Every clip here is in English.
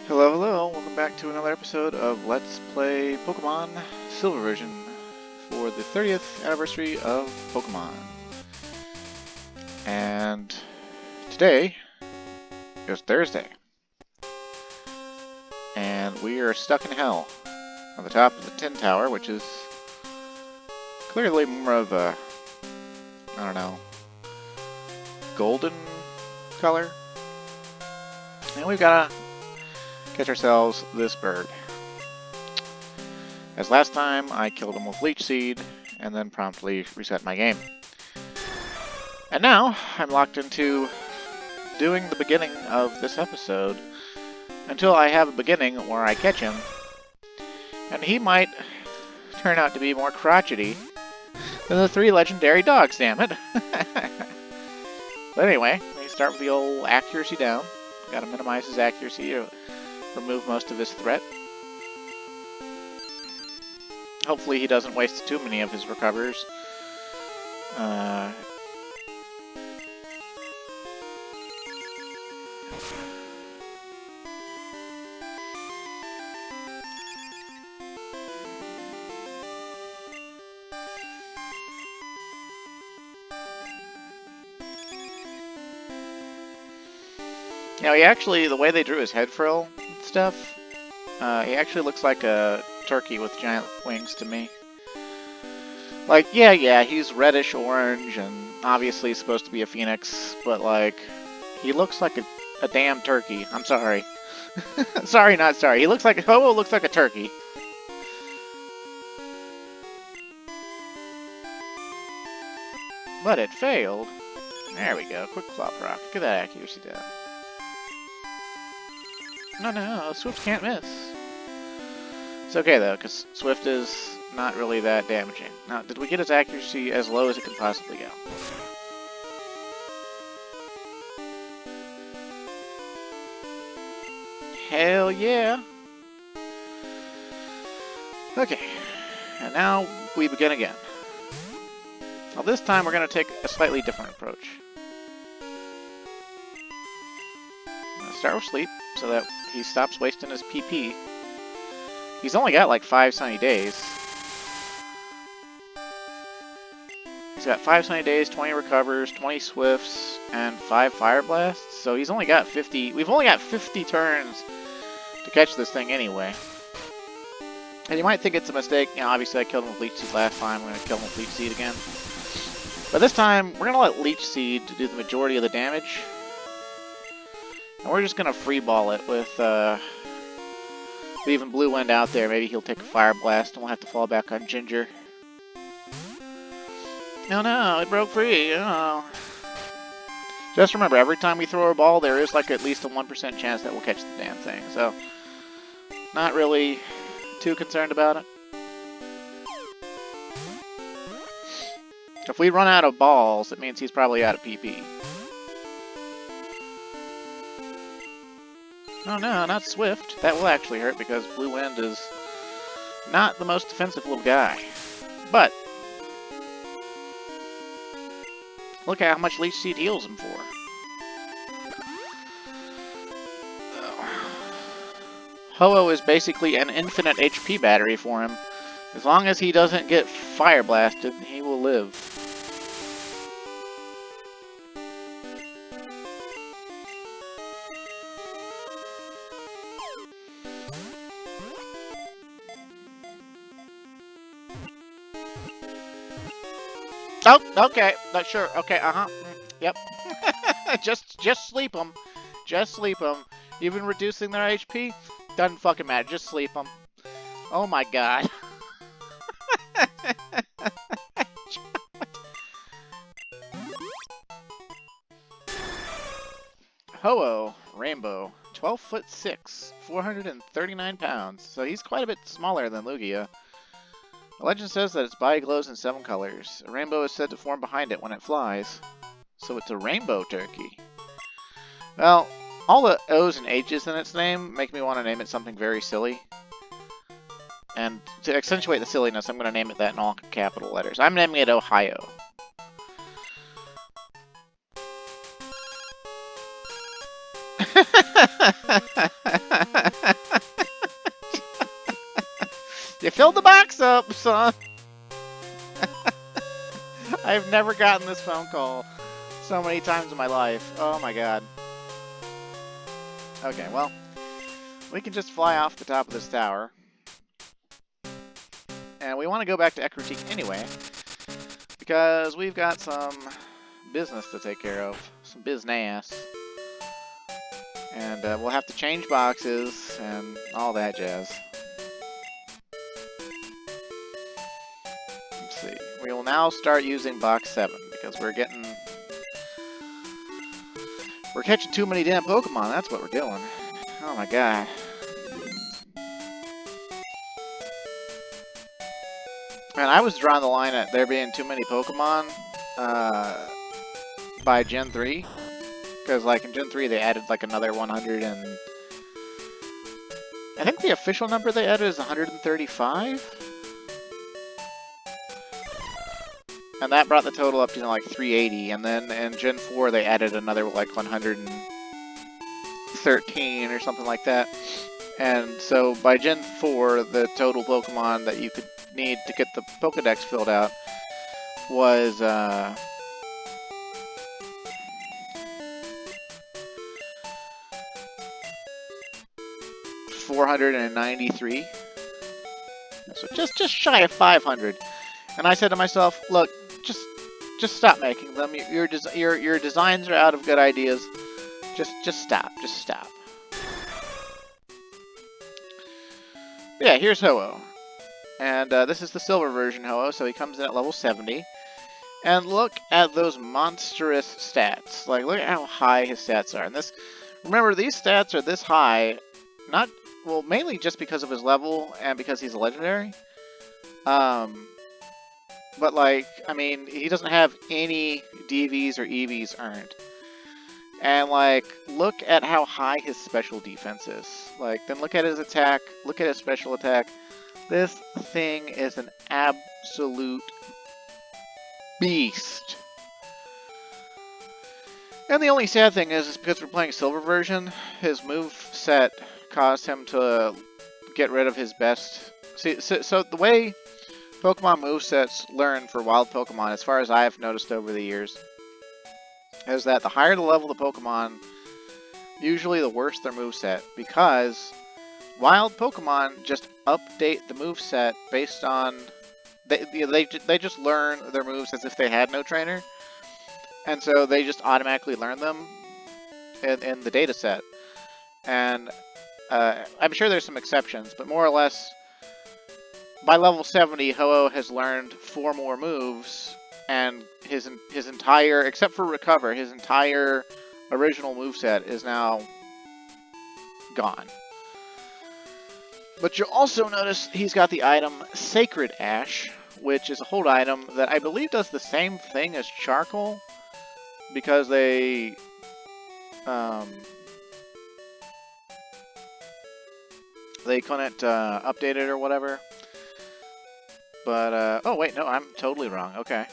Hello, hello, welcome back to another episode of Let's Play Pokemon Silver version for the 30th anniversary of Pokemon. And today is Thursday, and we are stuck in hell on the top of the Tin Tower, which is clearly more of a, I don't know, golden color. And we've got to catch ourselves this bird. As last time, I killed him with Leech Seed, and then promptly reset my game. And now, I'm locked into doing the beginning of this episode until I have a beginning where I catch him. And he might turn out to be more crotchety than the 3 legendary dogs, damn it. But anyway, we start with the old accuracy down. Gotta minimize his accuracy to remove most of his threat. Hopefully he doesn't waste too many of his recovers. You know, he actually, the way they drew his head frill and stuff, he actually looks like a turkey with giant wings to me. Like, yeah, he's reddish orange, and obviously he's supposed to be a phoenix, but like, he looks like a damn turkey. I'm sorry. Sorry, not sorry. He looks like, Ho-Oh looks like a turkey. But it failed. There we go, quick flop rock. Get that accuracy down. No, Swift can't miss. It's okay though, because Swift is not really that damaging. Now, did we get his accuracy as low as it can possibly go? Hell yeah! Okay, and now we begin again. Now this time we're going to take a slightly different approach. I'm going to start with Sleep, so that he stops wasting his PP. He's only got like 5 sunny days. He's got 5 sunny days, 20 recovers, 20 swifts, and 5 fire blasts. So he's only got 50. We've only got 50 turns to catch this thing anyway. And you might think it's a mistake. You know, obviously I killed him with Leech Seed last time. We're going to kill him with Leech Seed again. But this time, we're going to let Leech Seed do the majority of the damage. And we're just going to free ball it with leaving Blue Wind out there. Maybe he'll take a Fire Blast and we'll have to fall back on Ginger. Oh no, it broke free. Oh. Just remember, every time we throw a ball, there is like at least a 1% chance that we'll catch the damn thing. So, not really too concerned about it. If we run out of balls, it means he's probably out of PP. Oh no, not Swift. That will actually hurt because Blue Wind is not the most defensive little guy. But, look at how much Leech Seed heals him for. Ho-Oh is basically an infinite HP battery for him. As long as he doesn't get fire blasted, he will live. Oh, okay. Not sure. Okay, yep. just sleep them. Just sleep them. Even reducing their HP doesn't fucking matter. Just sleep them. Oh my god. Ho-Oh, Rainbow, 12'6", 439 pounds. So he's quite a bit smaller than Lugia. The legend says that its body glows in 7 colors. A rainbow is said to form behind it when it flies. So it's a rainbow turkey. Well, all the O's and H's in its name make me want to name it something very silly. And to accentuate the silliness, I'm going to name it that in all capital letters. I'm naming it Ohio. filled the box up, son! I've never gotten this phone call so many times in my life. Oh my god. Okay, well, we can just fly off the top of this tower. And we want to go back to Ekritique anyway, because we've got some business to take care of. Some business. And we'll have to change boxes and all that jazz. Let's see. We will now start using box 7 because we're catching too many damn Pokemon. That's what we're doing. Oh my god. Man, I was drawing the line at there being too many Pokemon by Gen 3. Because, like, in Gen 3 they added, like, another 100 and... I think the official number they added is 135? And that brought the total up to, you know, like, 380. And then in Gen 4 they added another, like, 113 or something like that. And so by Gen 4, the total Pokemon that you could need to get the Pokedex filled out was 493. So just shy of 500. And I said to myself, look, just stop making them. Your designs are out of good ideas. Just stop. Just stop. Yeah, here's Ho-Oh. And this is the silver version Ho-Oh, so he comes in at level 70. And look at those monstrous stats. Like, look at how high his stats are. And this, remember, these stats are this high, not, well, mainly just because of his level and because he's a legendary. But, like, I mean, he doesn't have any DVs or EVs earned. And, like, look at how high his special defense is. Like, then look at his attack, look at his special attack. This thing is an absolute beast. And the only sad thing is because we're playing Silver version, his move set caused him to get rid of his best. See, so the way Pokemon movesets learn for wild Pokemon, as far as I have noticed over the years, is that the higher the level of the Pokemon, usually the worse their moveset, because wild Pokemon just update the moveset based on... They just learn their moves as if they had no trainer. And so they just automatically learn them in the data set. And I'm sure there's some exceptions, but more or less, by level 70, Ho-Oh has learned 4 more moves, and his entire, except for Recover, his entire original moveset is now gone. But you'll also notice he's got the item Sacred Ash, which is a hold item that I believe does the same thing as Charcoal, because they couldn't update it or whatever. But, oh wait, no, I'm totally wrong. Okay.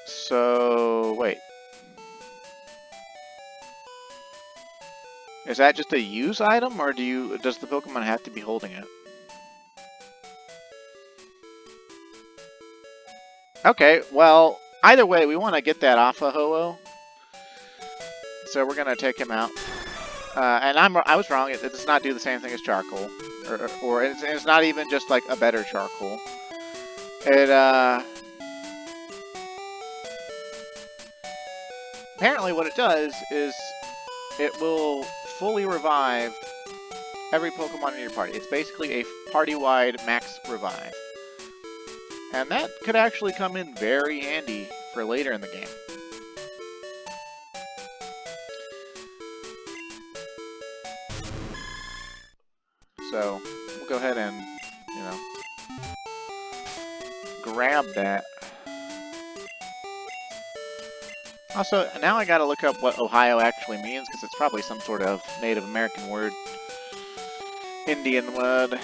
So, wait. Is that just a use item, or does the Pokemon have to be holding it? Okay, well, either way, we want to get that off of Ho-Oh. So we're going to take him out. And I was wrong, it does not do the same thing as Charcoal. Or it's not even just like a better Charcoal. It, apparently what it does is it will fully revive every Pokemon in your party. It's basically a party-wide max revive. And that could actually come in very handy for later in the game. So, we'll go ahead and, you know, grab that. Also, now I gotta look up what Ohio actually means, because it's probably some sort of Native American word. Indian word.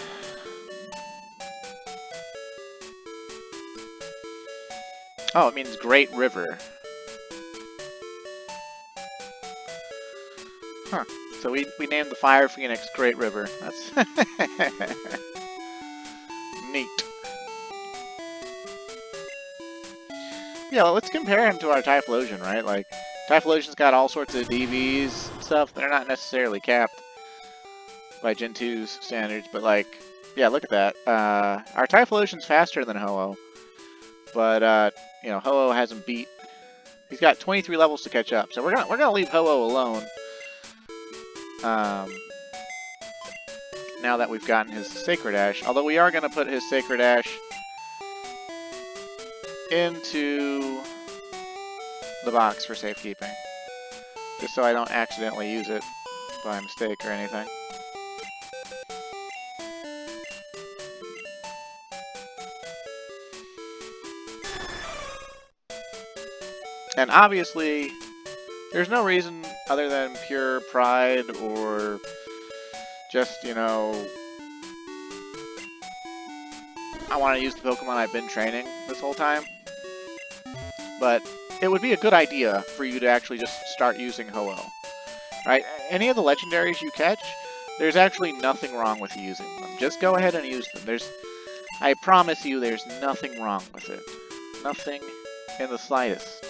Oh, it means Great River. Huh. So we named the Fire Phoenix Great River. That's neat. Yeah, well, let's compare him to our Typhlosion, right? Like, Typhlosion's got all sorts of DVs and stuff. They're not necessarily capped by Gen 2's standards, but like, yeah, look at that. Our Typhlosion's faster than Ho-Oh, but you know, Ho-Oh hasn't beat. He's got 23 levels to catch up, so we're gonna leave Ho-Oh alone. Now that we've gotten his Sacred Ash, although we are gonna put his Sacred Ash into the box for safekeeping, just so I don't accidentally use it by mistake or anything. And obviously, there's no reason other than pure pride or just, you know, I want to use the Pokemon I've been training this whole time. But it would be a good idea for you to actually just start using Ho-Oh. Right? Any of the legendaries you catch, there's actually nothing wrong with using them. Just go ahead and use them. I promise you there's nothing wrong with it. Nothing in the slightest.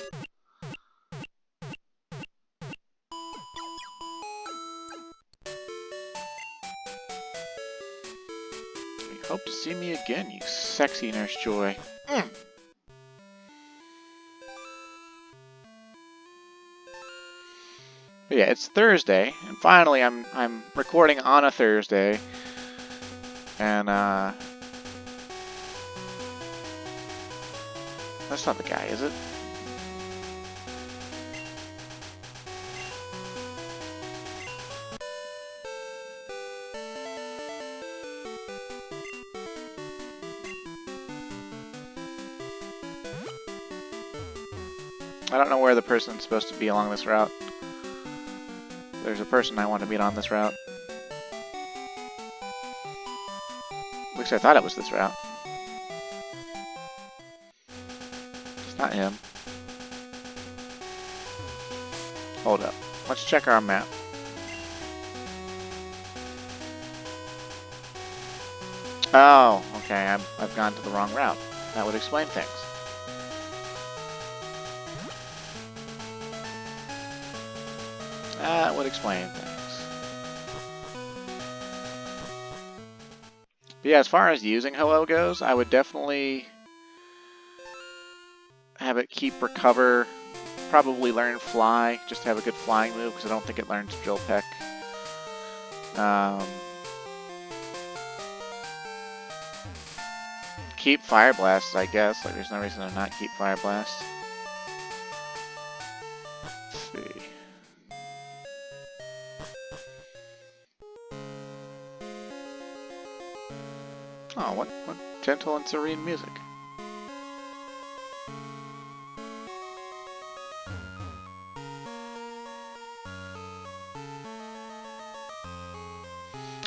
We hope to see me again, you sexy Nurse Joy. But yeah, it's Thursday, and finally I'm recording on a Thursday. And that's not the guy, is it? I don't know where the person's supposed to be along this route. There's a person I want to meet on this route. At least I thought it was this route. It's not him. Hold up. Let's check our map. Oh, okay. I've gone to the wrong route. That would explain things. That would explain things. But yeah, as far as using Ho-Oh goes, I would definitely have it keep Recover, probably learn Fly, just to have a good flying move, because I don't think it learns Drill Peck. Keep Fire Blast, I guess. Like, there's no reason to not keep Fire Blast. Let's see. Oh, what gentle and serene music.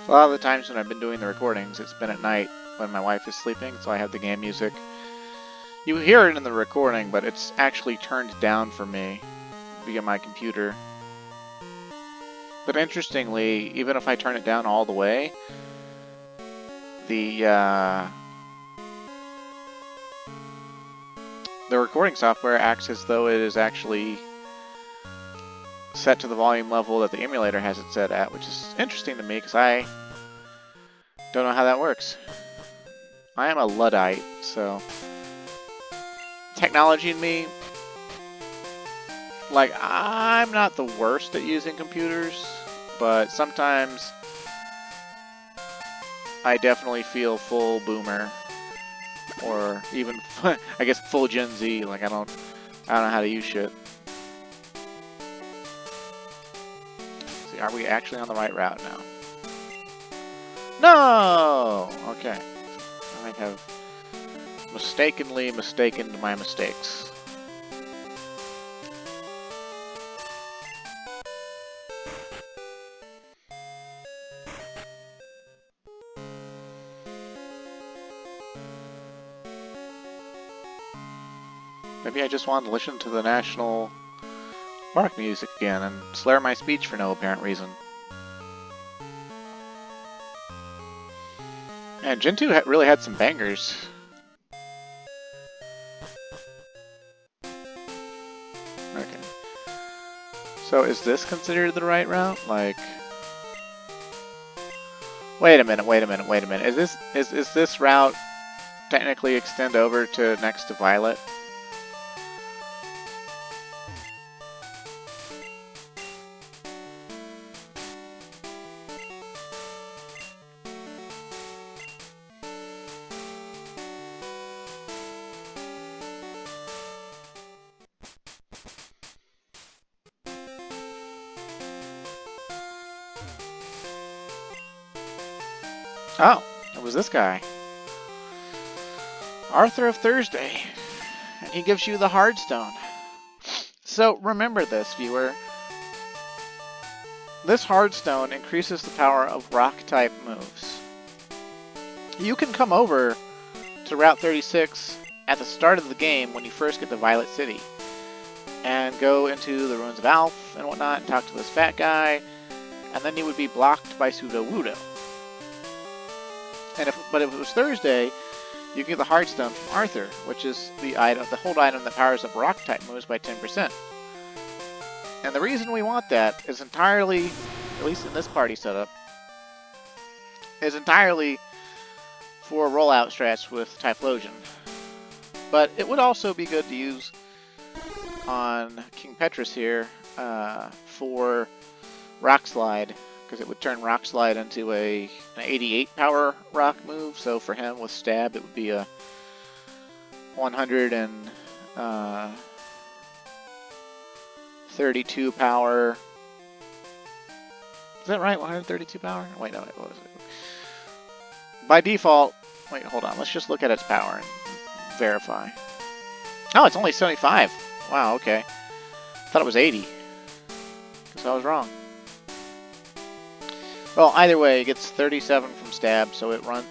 A lot of the times when I've been doing the recordings, it's been at night when my wife is sleeping, so I have the game music. You hear it in the recording, but it's actually turned down for me via my computer. But interestingly, even if I turn it down all the way, the recording software acts as though it is actually set to the volume level that the emulator has it set at, which is interesting to me because I don't know how that works. I am a Luddite, so technology in me, like, I'm not the worst at using computers, but sometimes I definitely feel full boomer, or even I guess full Gen Z. Like, I don't know how to use shit. See, are we actually on the right route now? No! Okay. I have mistakenly mistaken my mistakes. Maybe I just wanted to listen to the national bark music again and slur my speech for no apparent reason. And Gen 2 really had some bangers. Okay. So is this considered the right route? Like... Wait a minute. Is this route technically extend over to next to Violet? Oh, it was this guy. Arthur of Thursday. And he gives you the Hardstone. So remember this, viewer. This Hardstone increases the power of Rock-type moves. You can come over to Route 36 at the start of the game when you first get to Violet City. And go into the Ruins of Alph and whatnot and talk to this fat guy. And then you would be blocked by Sudowoodo. But if it was Thursday, you can get the Hardstone from Arthur, which is the hold item that powers up Rock-type moves by 10%. And the reason we want that is entirely, at least in this party setup, is entirely for rollout strats with Typhlosion. But it would also be good to use on King Petrus here for Rock Slide, because it would turn Rock Slide into an 88 power rock move. So for him with Stab, it would be a 132 power. Is that right? 132 power? Wait, no, what was it? By default, wait, hold on. Let's just look at its power and verify. Oh, it's only 75. Wow, okay. I thought it was 80. Guess I was wrong. Well, either way, it gets 37 from Stab, so it runs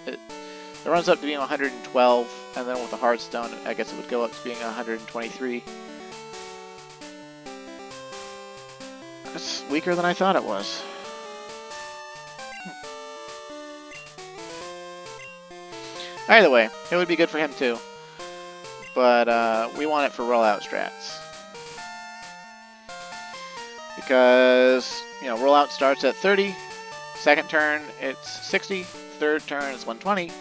up to being 112, and then with the Hardstone, I guess it would go up to being 123. That's weaker than I thought it was. Either way, it would be good for him too. But we want it for rollout strats. Because, you know, rollout starts at 30. Second turn, it's 60. Third turn, it's 120.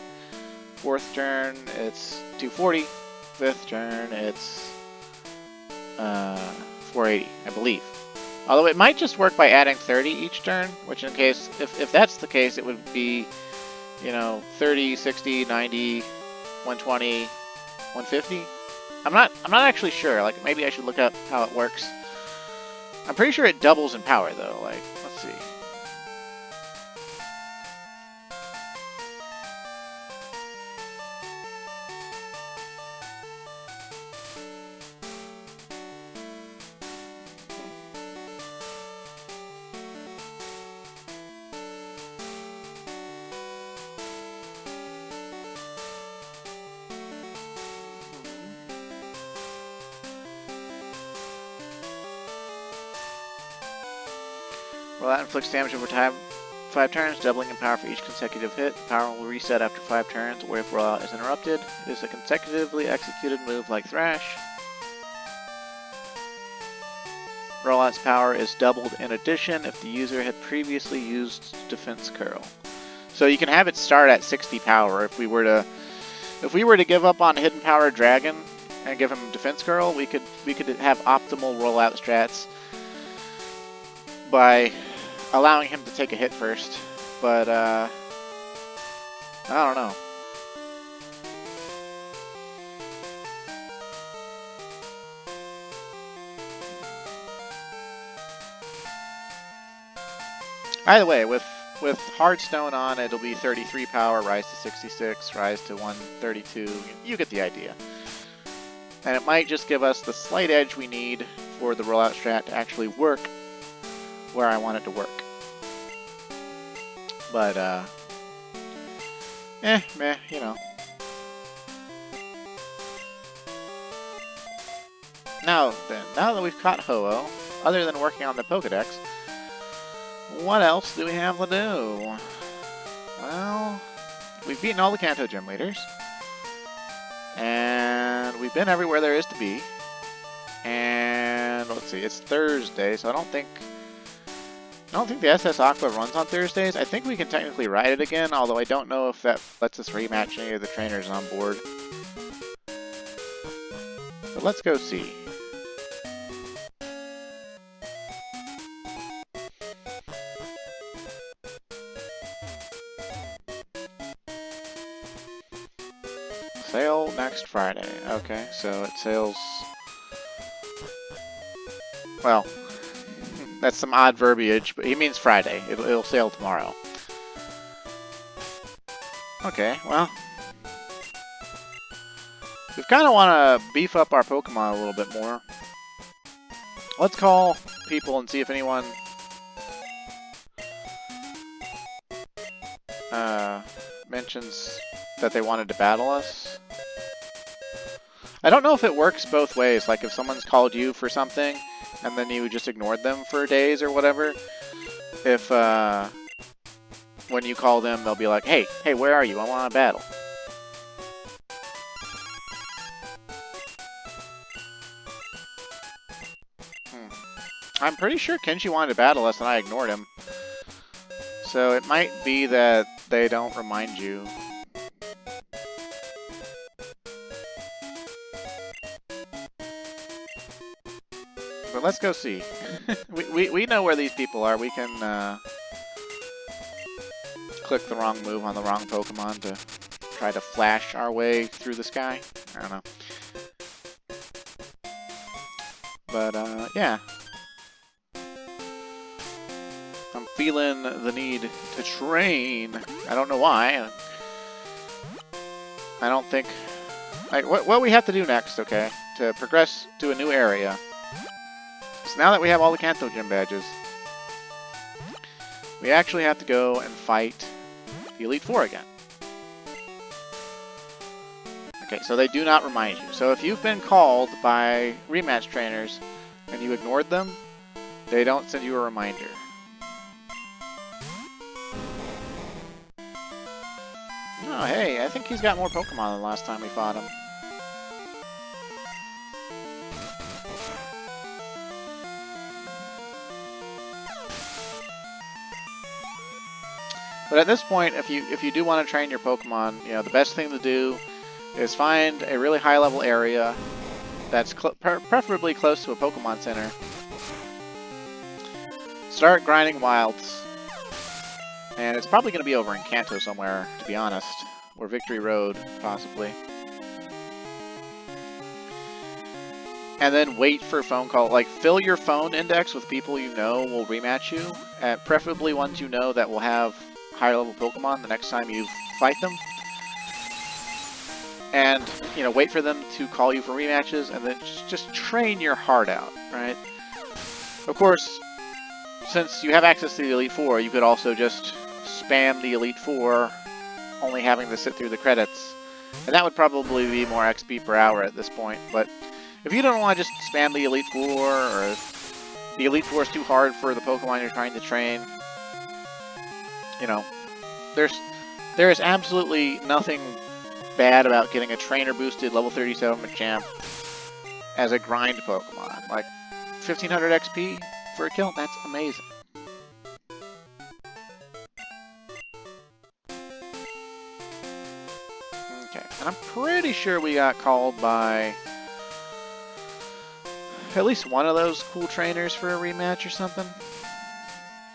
Fourth turn, it's 240. Fifth turn, it's 480, I believe. Although it might just work by adding 30 each turn, which in case, if that's the case, it would be, you know, 30, 60, 90, 120, 150. I'm not actually sure. Like, maybe I should look up how it works. I'm pretty sure it doubles in power, though. Like, let's see. Rollout inflicts damage over time 5 turns, doubling in power for each consecutive hit. Power will reset after 5 turns, or if rollout is interrupted. It is a consecutively executed move like Thrash. Rollout's power is doubled in addition if the user had previously used Defense Curl. So you can have it start at 60 power. If we were to give up on Hidden Power Dragon and give him Defense Curl, we could have optimal rollout strats by allowing him to take a hit first, but I don't know. Either way, with Hardstone on, it'll be 33 power, rise to 66, rise to 132. You get the idea. And it might just give us the slight edge we need for the rollout strat to actually work where I want it to work. But, meh, you know. Now then, now that we've caught Ho-Oh, other than working on the Pokedex, what else do we have to do? Well, we've beaten all the Kanto gym leaders. And we've been everywhere there is to be. And let's see, it's Thursday, so I don't think the SS Aqua runs on Thursdays. I think we can technically ride it again, although I don't know if that lets us rematch any of the trainers on board. But let's go see. Sale next Friday. Okay, so it sails... Well, that's some odd verbiage, but he means Friday. It'll sail tomorrow. Okay, well... We kind of want to beef up our Pokemon a little bit more. Let's call people and see if anyone... mentions that they wanted to battle us. I don't know if it works both ways, like if someone's called you for something and then you just ignored them for days or whatever, if when you call them they'll be like, hey, where are you? I want to battle. I'm pretty sure Kenshi wanted to battle us and I ignored him. So it might be that they don't remind you. But let's go see. we know where these people are. We can click the wrong move on the wrong Pokemon to try to flash our way through the sky. I don't know. But yeah. I'm feeling the need to train. I don't know why. I don't think... Like, what we have to do next, okay, to progress to a new area. So now that we have all the Kanto Gym badges, we actually have to go and fight the Elite Four again. Okay, so they do not remind you. So if you've been called by rematch trainers and you ignored them, they don't send you a reminder. Oh, hey, I think he's got more Pokemon than last time we fought him. But at this point, if you do want to train your Pokemon, you know, the best thing to do is find a really high level area that's preferably close to a Pokemon Center. Start grinding wilds. And it's probably going to be over in Kanto somewhere, to be honest. Or Victory Road, possibly. And then wait for a phone call. Like, fill your phone index with people you know will rematch you. Preferably ones you know that will have higher level Pokemon the next time you fight them. And, you know, wait for them to call you for rematches, and then just train your heart out, right? Of course, since you have access to the Elite Four, you could also just spam the Elite Four, only having to sit through the credits. And that would probably be more XP per hour at this point. But if you don't want to just spam the Elite Four, or if the Elite Four is too hard for the Pokemon you're trying to train, you know, there is absolutely nothing bad about getting a trainer boosted level 37 Machamp as a grind Pokemon. Like, 1500 XP for a kill? That's amazing. Okay, and I'm pretty sure we got called by at least one of those cool trainers for a rematch or something.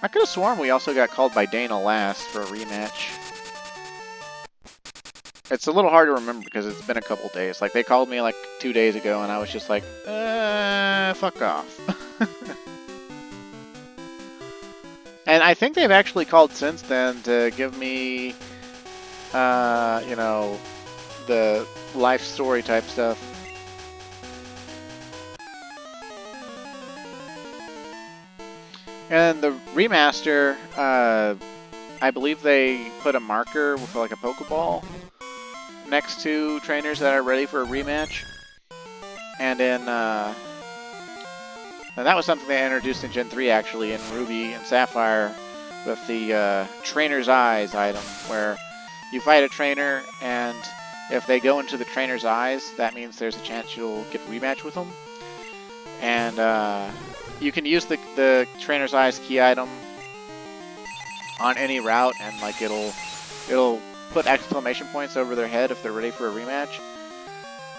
I could have sworn we also got called by Dana last for a rematch. It's a little hard to remember because it's been a couple days. Like, they called me like 2 days ago and I was just like, fuck off. And I think they've actually called since then to give me, you know, the life story type stuff. And the remaster, I believe they put a marker with like a Pokeball next to trainers that are ready for a rematch. And in And that was something they introduced in Gen 3, actually, in Ruby and Sapphire, with the Trainer's Eyes item, where you fight a trainer, and if they go into the Trainer's Eyes, that means there's a chance you'll get a rematch with them. And you can use the Trainer's Eyes key item on any route, and like it'll put exclamation points over their head if they're ready for a rematch.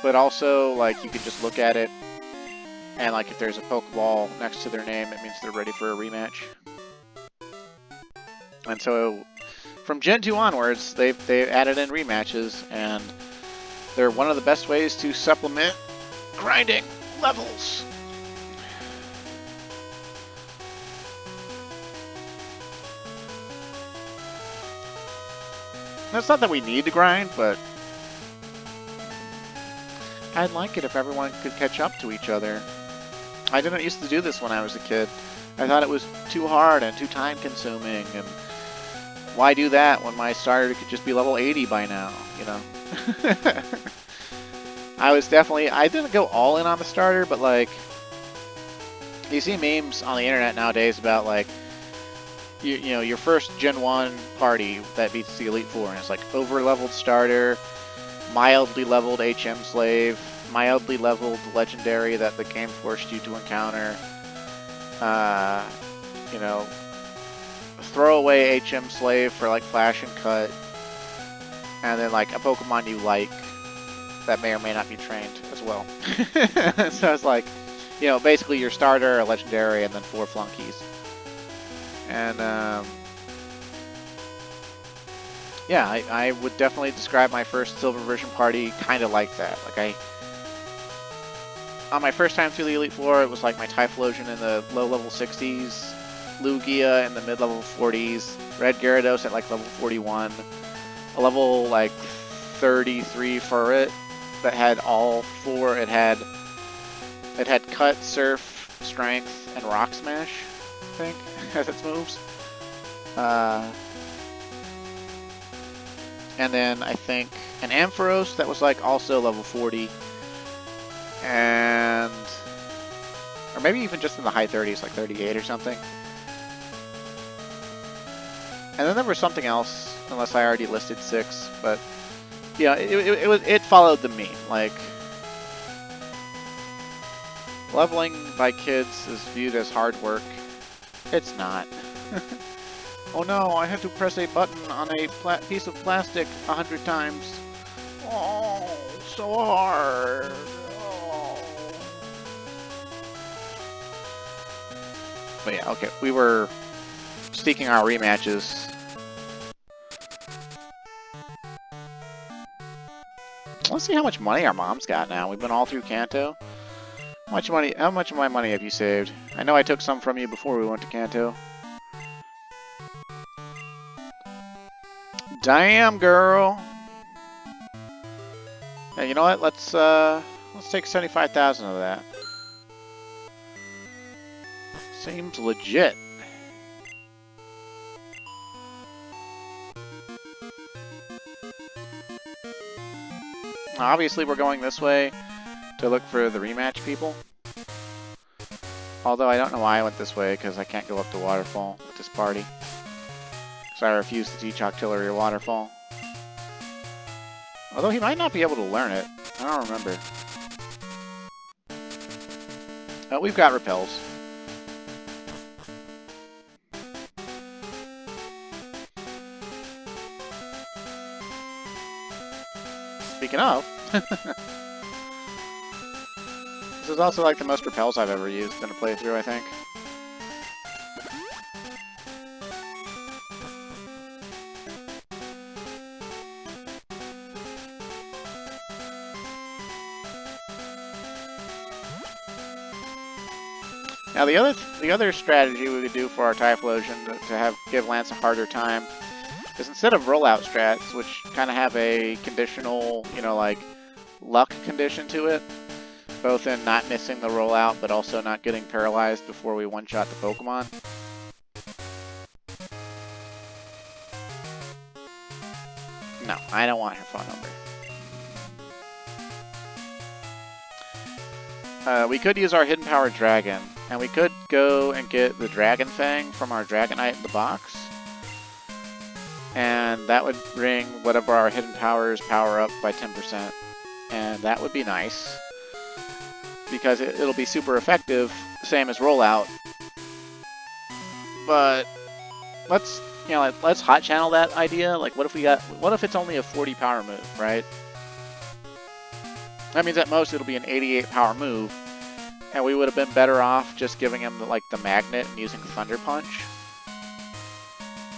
But also, like, you can just look at it, and like if there's a Pokeball next to their name, it means they're ready for a rematch. And so, from Gen 2 onwards, they've added in rematches, and they're one of the best ways to supplement grinding levels. It's not that we need to grind, but I'd like it if everyone could catch up to each other. I didn't used to do this when I was a kid. I thought it was too hard and too time-consuming, and why do that when my starter could just be level 80 by now, you know? I didn't go all in on the starter, but like, you see memes on the internet nowadays about like, you know, your first Gen 1 party that beats the Elite Four, and it's like over-leveled starter, mildly leveled HM slave, mildly leveled legendary that the game forced you to encounter, you know, throwaway HM slave for like Flash and Cut, and then like a Pokemon you like that may or may not be trained as well. So it's like, you know, basically your starter, a legendary, and then 4 flunkies. And yeah, I would definitely describe my first Silver version party kind of like that. Like on my first time through the Elite Four, it was like my Typhlosion in the low level 60s, Lugia in the mid level 40s, Red Gyarados at like level 41, a level like 33 for it that had all 4. It had Cut, Surf, Strength, and Rock Smash, I think, as its moves. And then I think an Ampharos that was like also level 40. And or maybe even just in the high 30s, like 38 or something. And then there was something else, unless I already listed 6, but yeah, it followed the meme. Like, leveling by kids is viewed as hard work. It's not. Oh no, I had to press a button on a piece of plastic 100 times. Oh, so hard. Oh. But yeah, okay, we were seeking our rematches. Let's see how much money our mom's got now. We've been all through Kanto. How much of my money have you saved? I know I took some from you before we went to Kanto. Damn, girl. Hey, you know what? Let's take 75,000 of that. Seems legit. Obviously, we're going this way to look for the rematch people. Although I don't know why I went this way, because I can't go up to Waterfall with this party. Because I refuse to teach Octillery Waterfall. Although he might not be able to learn it. I don't remember. We've got repels. Speaking of, this is also like the most repels I've ever used in a playthrough, I think. Now the other strategy we could do for our Typhlosion to give Lance a harder time is instead of rollout strats, which kind of have a conditional, you know, like luck condition to it, both in not missing the rollout but also not getting paralyzed before we one-shot the Pokemon. No, I don't want her phone number. We could use our Hidden Power Dragon, And we could go and get the Dragon Fang from our Dragonite in the box. And that would bring whatever our hidden powers power up by 10%. And that would be nice. Because it'll be super effective, same as rollout. But let's hot channel that idea. Like, what if it's only a 40 power move, right? That means at most it'll be an 88 power move, and we would have been better off just giving him the magnet and using Thunder Punch.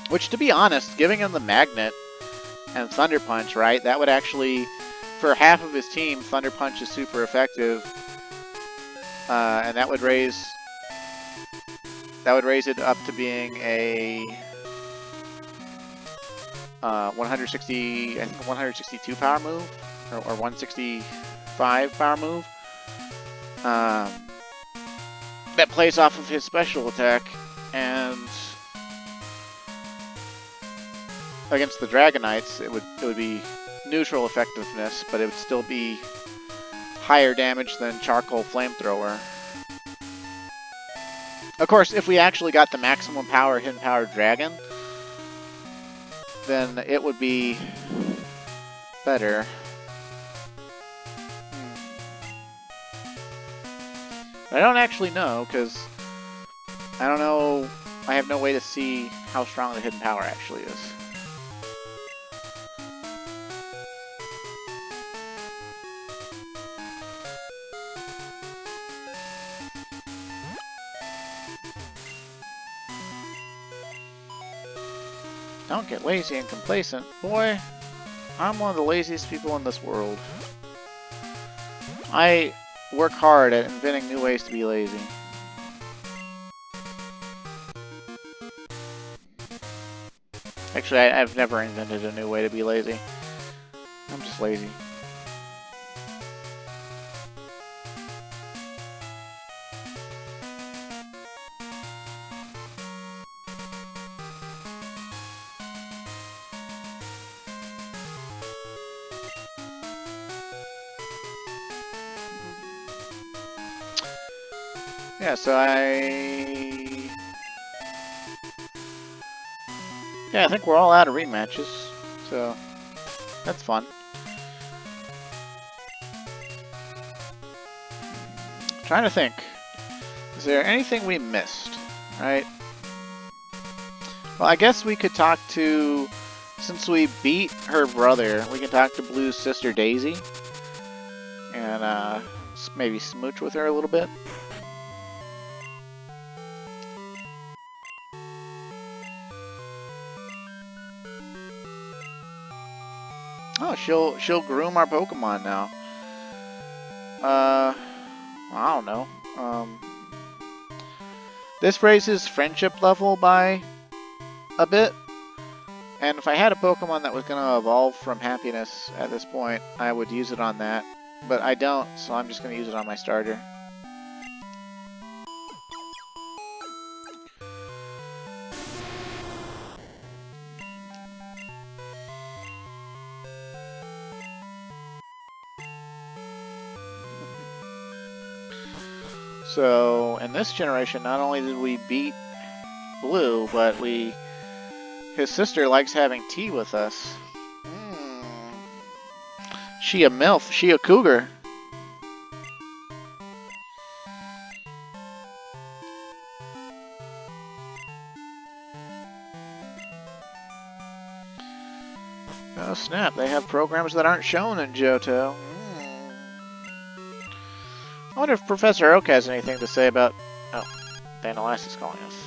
Which, to be honest, giving him the magnet and Thunder Punch, right? That would actually, for half of his team, Thunder Punch is super effective. And that would raise it up to being a 162 power move, or 165 power move. That plays off of his special attack, and against the Dragonites, it would be neutral effectiveness, but it would still be higher damage than Charcoal Flamethrower. Of course, if we actually got the maximum power hidden power dragon, then it would be better. I don't actually know, because I don't know. I have no way to see how strong the hidden power actually is. Don't get lazy and complacent. Boy, I'm one of the laziest people in this world. I work hard at inventing new ways to be lazy. Actually, I've never invented a new way to be lazy. I'm just lazy. Yeah, so I think we're all out of rematches, so that's fun. Trying to think, is there anything we missed, right? Well, I guess we could talk to, since we beat her brother, we can talk to Blue's sister Daisy, and maybe smooch with her a little bit. Oh, she'll groom our Pokemon now. I don't know. This raises friendship level by a bit. And if I had a Pokemon that was going to evolve from happiness at this point, I would use it on that. But I don't, so I'm just going to use it on my starter. So, in this generation, not only did we beat Blue, but his sister likes having tea with us. She a MILF, she a cougar. Oh snap, they have programs that aren't shown in Johto. I wonder if Professor Oak has anything to say about... Oh, Vanellope is calling us.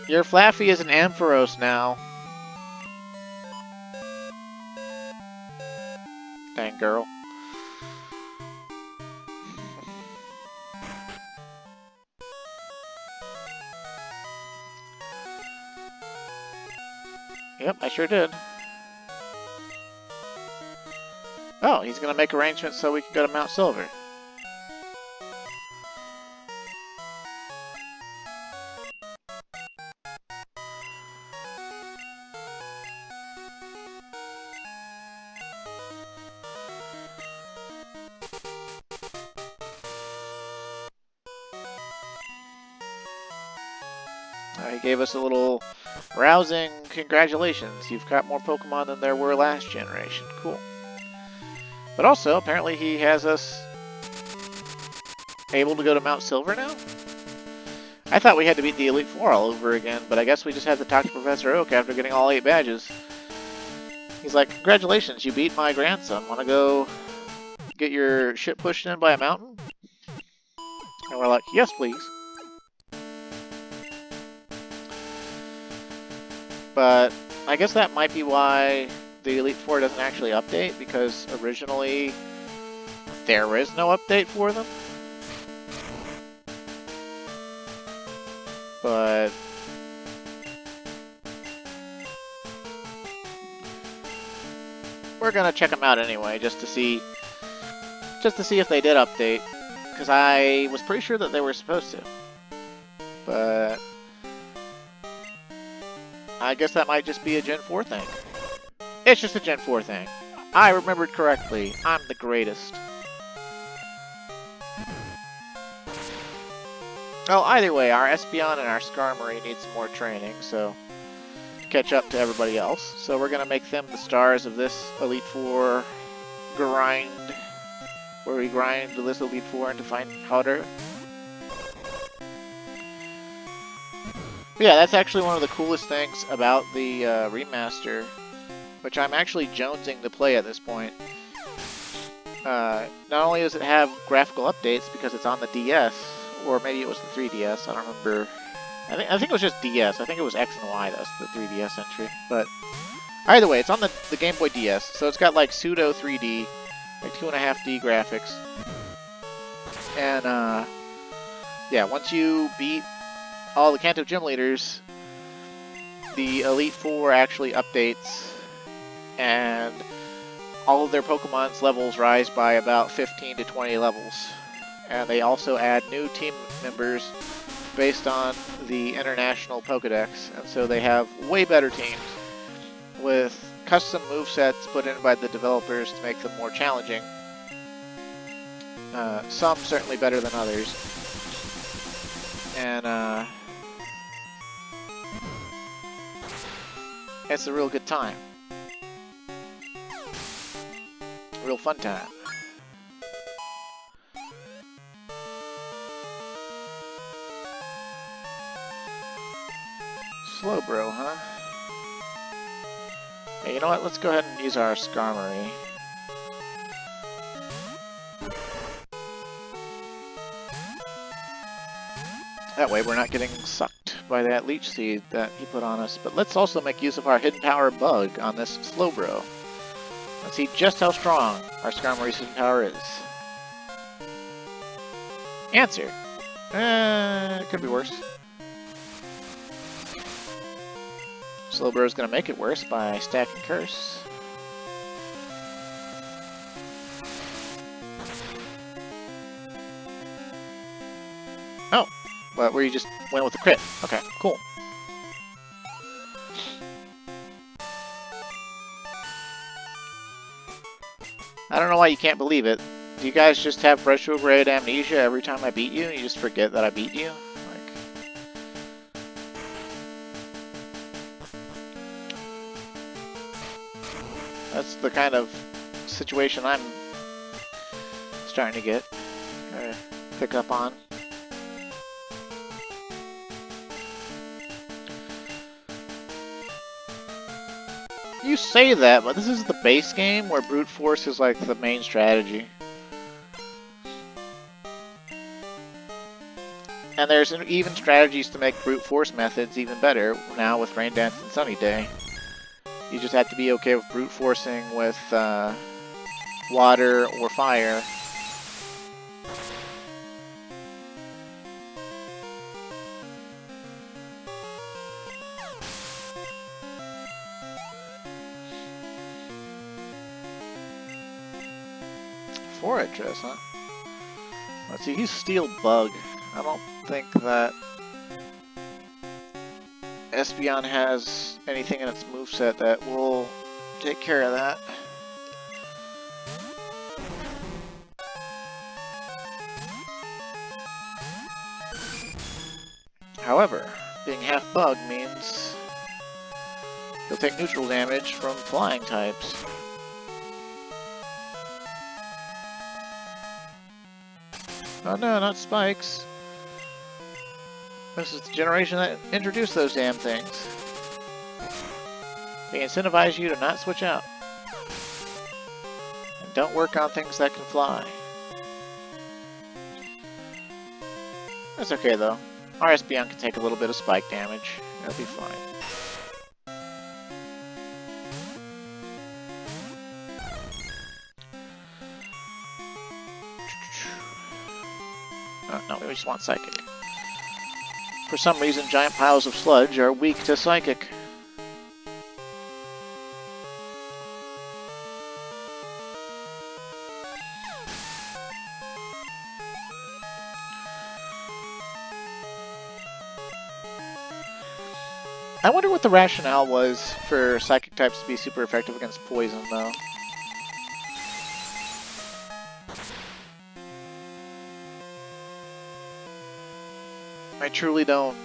Your Flaffy is an Ampharos now. Dang girl. Yep, I sure did. Oh, he's gonna make arrangements so we can go to Mount Silver. He gave us a little rousing congratulations. You've got more Pokemon than there were last generation. Cool. But also, apparently he has us able to go to Mount Silver now? I thought we had to beat the Elite Four all over again, but I guess we just had to talk to Professor Oak after getting all 8 badges. He's like, congratulations, you beat my grandson. Want to go get your shit pushed in by a mountain? And we're like, yes, please. But I guess that might be why the Elite Four doesn't actually update, because originally there is no update for them. But we're gonna check them out anyway, just to see if they did update, because I was pretty sure that they were supposed to. But I guess that might just be a Gen 4 thing. It's just a Gen 4 thing. I remembered correctly. I'm the greatest. Well, either way, our Espeon and our Skarmory need some more training, so to catch up to everybody else. So we're going to make them the stars of this Elite Four grind, where we grind this Elite Four into find harder. But yeah, that's actually one of the coolest things about the remaster, which I'm actually jonesing to play at this point. Not only does it have graphical updates because it's on the DS, or maybe it was the 3DS, I don't remember. I think it was just DS. I think it was X and Y, that's the 3DS entry. But either way, it's on the Game Boy DS, so it's got like pseudo 3D, like 2.5D graphics. And yeah, once you beat all the Kanto Gym Leaders, the Elite Four actually updates, and all of their Pokemon's levels rise by about 15 to 20 levels. And they also add new team members based on the international Pokedex, and so they have way better teams with custom movesets put in by the developers to make them more challenging. Some certainly better than others. And it's a real good time. Real fun time. Slowbro, huh? Hey, you know what? Let's go ahead and use our Skarmory. That way we're not getting sucked by that Leech Seed that he put on us. But let's also make use of our Hidden Power Bug on this Slowbro. Let's see just how strong our Skarmory's Hidden Power is. Answer. It could be worse. Slowbro's gonna make it worse by stacking Curse. Oh, but where you just went with the crit. Okay, cool. I don't know why you can't believe it. Do you guys just have retrograde amnesia every time I beat you? You just forget that I beat you? That's the kind of situation I'm starting to get, or pick up on. You say that, but this is the base game where brute force is like the main strategy. And there's even strategies to make brute force methods even better now with Rain Dance and Sunny Day. You just have to be okay with brute forcing with water or fire. Fortress, huh? Let's see, he's Steel Bug. I don't think that Espeon has anything in its moveset that will take care of that. However, Being half bug means he'll take neutral damage from flying types. Oh no, not spikes. This is the generation that introduced those damn things. They incentivize you to not switch out. And don't work on things that can fly. That's okay though. RSBN can take a little bit of spike damage. That'll be fine. No, we just want Psychic. For some reason, giant piles of sludge are weak to Psychic. I wonder what the rationale was for Psychic types to be super effective against poison, though. I truly don't...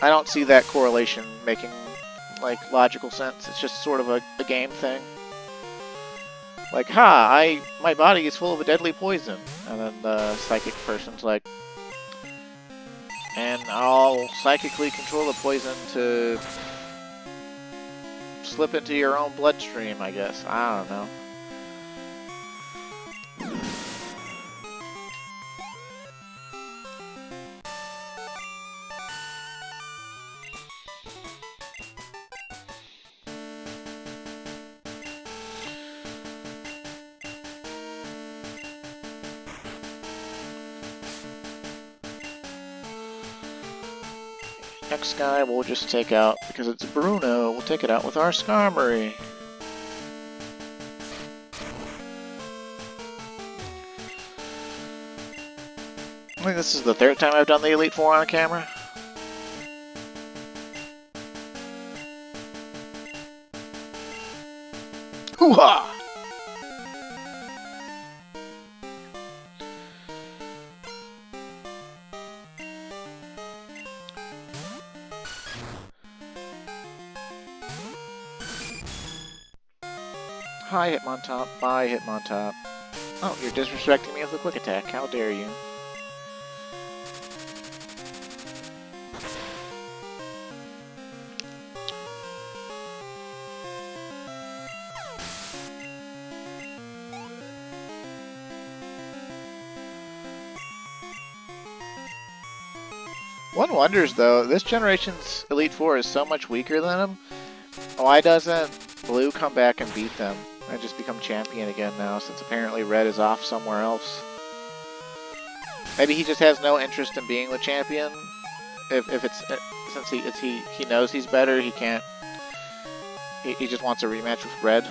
I don't see that correlation making, like, logical sense. It's just sort of a game thing. Like, my body is full of a deadly poison. And then the Psychic person's like, and I'll psychically control the poison to slip into your own bloodstream, I guess. I don't know. Next guy we'll just take out, because it's Bruno, we'll take it out with our Skarmory. I think this is the third time I've done the Elite Four on camera. Hoo-ha! Hi, Hitmontop. Bye, Hitmontop. Oh, you're disrespecting me with a quick attack. How dare you? One wonders, though, this generation's Elite Four is so much weaker than him. Why doesn't Blue come back and beat them? And just become champion again now, since apparently Red is off somewhere else. Maybe he just has no interest in being the champion. If it's since he knows he's better, he can't. He just wants a rematch with Red.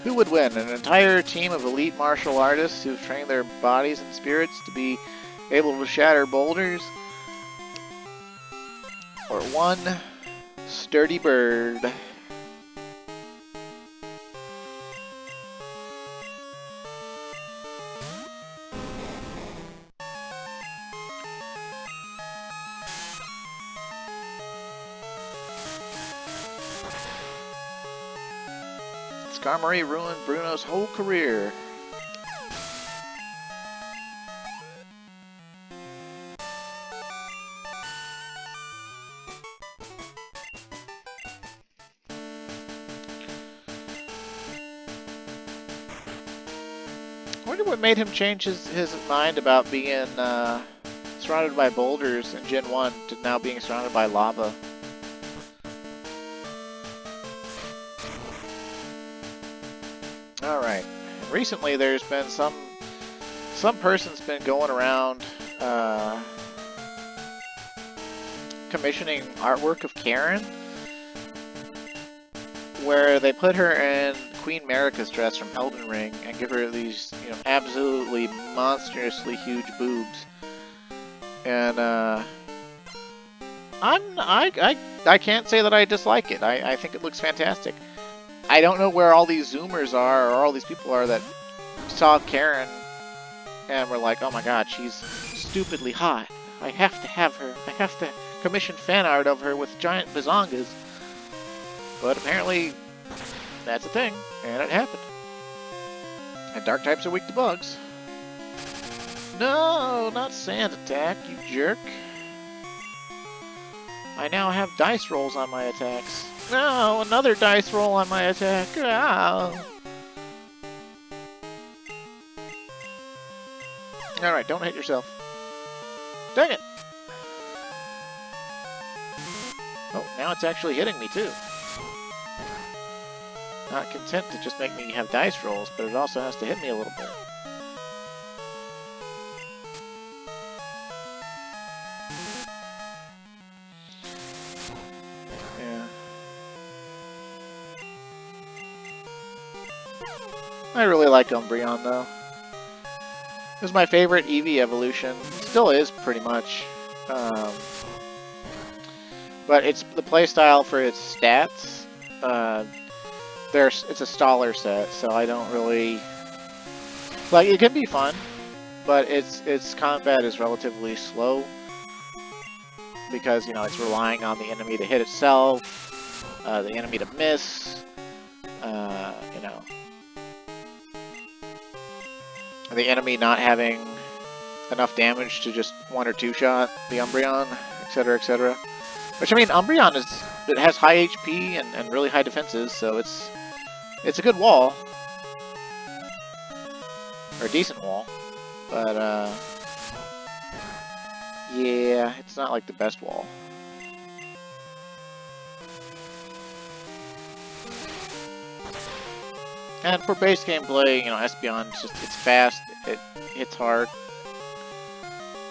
Who would win? An entire team of elite martial artists who've trained their bodies and spirits to be able to shatter boulders? Or one sturdy bird? Skarmory ruined Bruno's whole career. I wonder what made him change his mind about being surrounded by boulders in Gen 1 to now being surrounded by lava. Alright, recently there's been some person's been going around commissioning artwork of Karen, where they put her in Queen Marika's dress from Elden Ring and give her these, you know, absolutely monstrously huge boobs. And I can't say that I dislike it. I think it looks fantastic. I don't know where all these Zoomers are, or all these people are that saw Karen and were like, oh my god, she's stupidly hot. I have to have her. I have to commission fan art of her with giant bazongas. But apparently, that's a thing, and it happened. And dark types are weak to bugs. No, not sand attack, you jerk. I now have dice rolls on my attacks. No, another dice roll on my attack. Ah. Alright, don't hit yourself. Dang it! Oh, now it's actually hitting me too. Not content to just make me have dice rolls, but it also has to hit me a little bit. Yeah. I really like Umbreon though. It was my favorite Eevee evolution. Still is, pretty much. But it's the playstyle for its stats. It's a staller set, so I don't really... Like, it can be fun, but its combat is relatively slow. Because, you know, it's relying on the enemy to hit itself, the enemy to miss, you know... The enemy not having enough damage to just one or two shot the Umbreon, etc., etc. Which, I mean, Umbreon it has high HP and really high defenses, so it's a good wall. Or a decent wall. But, yeah, it's not like the best wall. And for base gameplay, you know, Espeon, it's fast, it hits hard.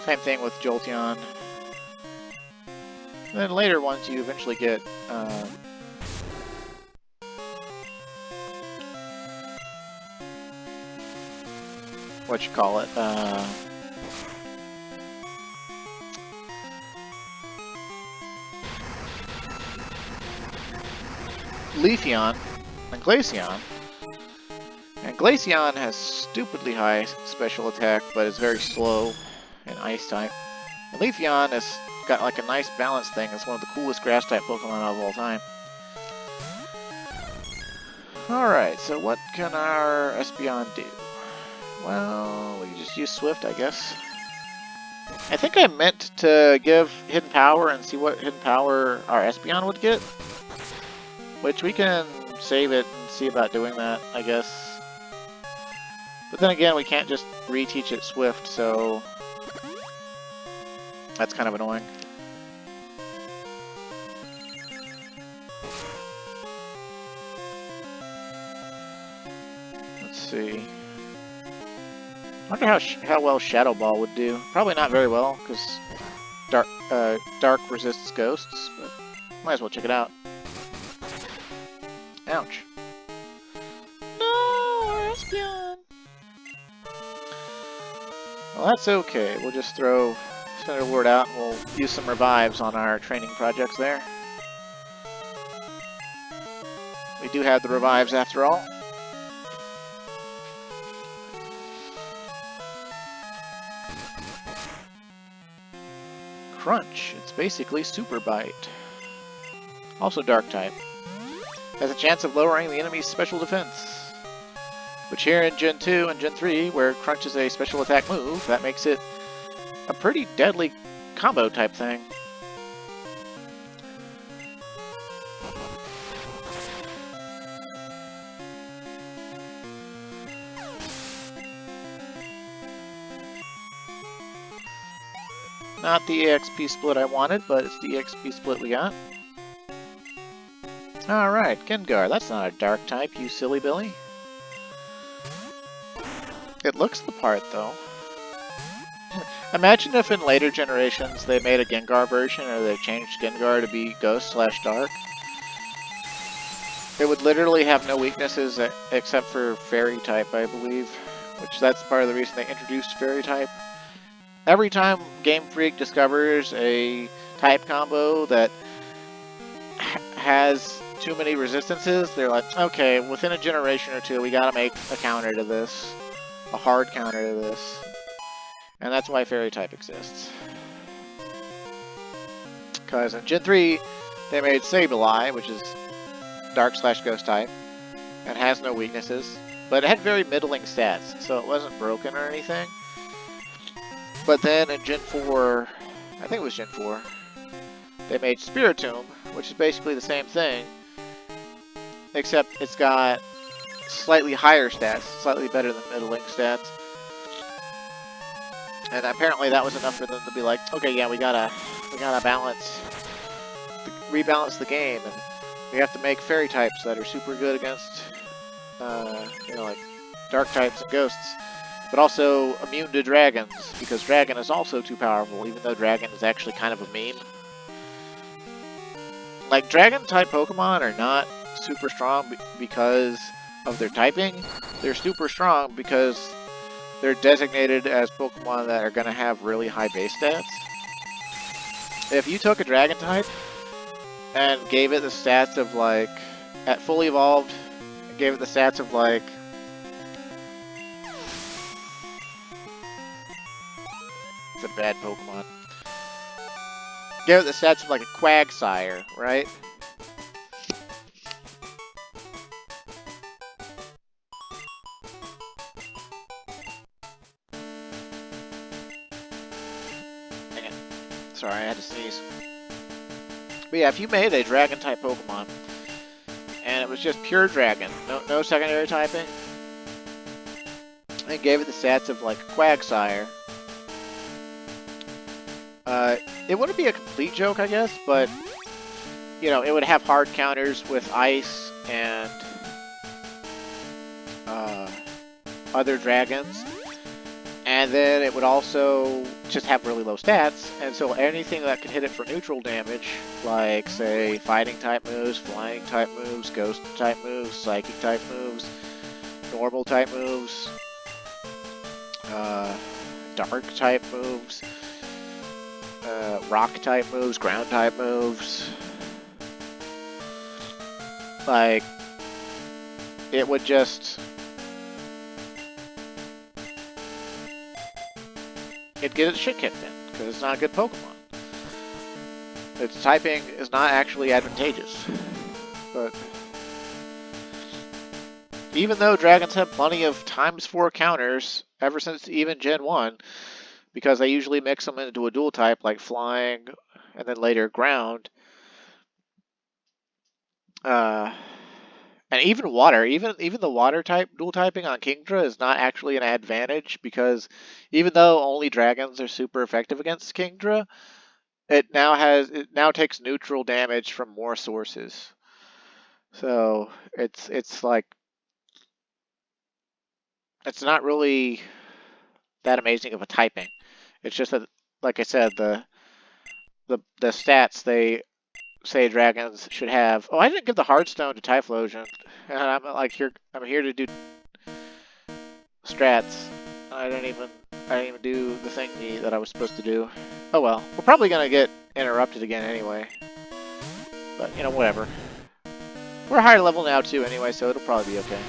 Same thing with Jolteon. And then later ones you eventually get, what you call it, Leafeon and Glaceon. And Glaceon has stupidly high special attack, but is very slow and ice type. And Leafeon has got like a nice balance thing. It's one of the coolest grass type Pokemon of all time. Alright, so what can our Espeon do? Well, we can just use Swift, I guess. I think I meant to give Hidden Power and see what Hidden Power our Espeon would get. Which we can save it and see about doing that, I guess. But then again, we can't just reteach it Swift, so that's kind of annoying. Let's see. I wonder how well Shadow Ball would do. Probably not very well, because Dark resists ghosts, but might as well check it out. Ouch. No, Espeon! Well, that's okay. We'll just throw Thunderlord out and we'll use some revives on our training projects there. We do have the revives after all. Crunch. It's basically Super Bite. Also Dark type. Has a chance of lowering the enemy's special defense. Which here in Gen 2 and Gen 3, where Crunch is a special attack move, that makes it a pretty deadly combo type thing. Not the EXP split I wanted, but it's the EXP split we got. Alright, Gengar. That's not a dark type, you silly Billy. It looks the part, though. Imagine if in later generations they made a Gengar version, or they changed Gengar to be Ghost/Dark. It would literally have no weaknesses except for Fairy type, I believe. Which that's part of the reason they introduced Fairy type. Every time Game Freak discovers a type combo that has too many resistances, they're like, okay, within a generation or two, we gotta make a counter to this. A hard counter to this. And that's why Fairy type exists. Because in Gen 3, they made Sableye, which is Dark/Ghost type, and has no weaknesses. But it had very middling stats, so it wasn't broken or anything. But then in Gen 4, I think it was Gen 4, they made Spiritomb, which is basically the same thing, except it's got slightly higher stats, slightly better than middling stats. And apparently that was enough for them to be like, okay, yeah, we gotta rebalance the game, and we have to make Fairy types that are super good against, you know, like Dark types and Ghosts, but also immune to Dragons, because Dragon is also too powerful, even though Dragon is actually kind of a meme. Like, Dragon-type Pokemon are not super strong because of their typing. They're super strong because they're designated as Pokemon that are going to have really high base stats. If you took a Dragon-type and gave it the stats of, like, at fully evolved, gave it the stats of, like, it's a bad Pokemon. Give it the stats of, like, a Quagsire, right? Dang it. Sorry, I had to sneeze. But yeah, if you made a Dragon-type Pokemon, and it was just pure Dragon, no secondary typing, and gave it the stats of, like, Quagsire, it wouldn't be a complete joke, I guess, but, you know, it would have hard counters with Ice and other dragons, and then it would also just have really low stats, and so anything that could hit it for neutral damage, like, say, Fighting-type moves, Flying-type moves, Ghost-type moves, Psychic-type moves, Normal-type moves, Dark-type moves, Rock-type moves, Ground-type moves. Like, it would just... it'd get its shit kicked in, because it's not a good Pokemon. Its typing is not actually advantageous. But... even though dragons have plenty of ×4 counters, ever since even Gen 1, because they usually mix them into a dual type, like Flying, and then later Ground. And even Water, even the Water type dual typing on Kingdra is not actually an advantage, because even though only dragons are super effective against Kingdra, it now takes neutral damage from more sources. So it's like, it's not really that amazing of a typing. It's just that, like I said, the stats they say dragons should have. Oh, I didn't give the Heartstone to Typhlosion, and I'm here to do strats. I didn't even do the thing that I was supposed to do. Oh well, we're probably gonna get interrupted again anyway. But you know, whatever. We're higher level now too, anyway, so it'll probably be okay.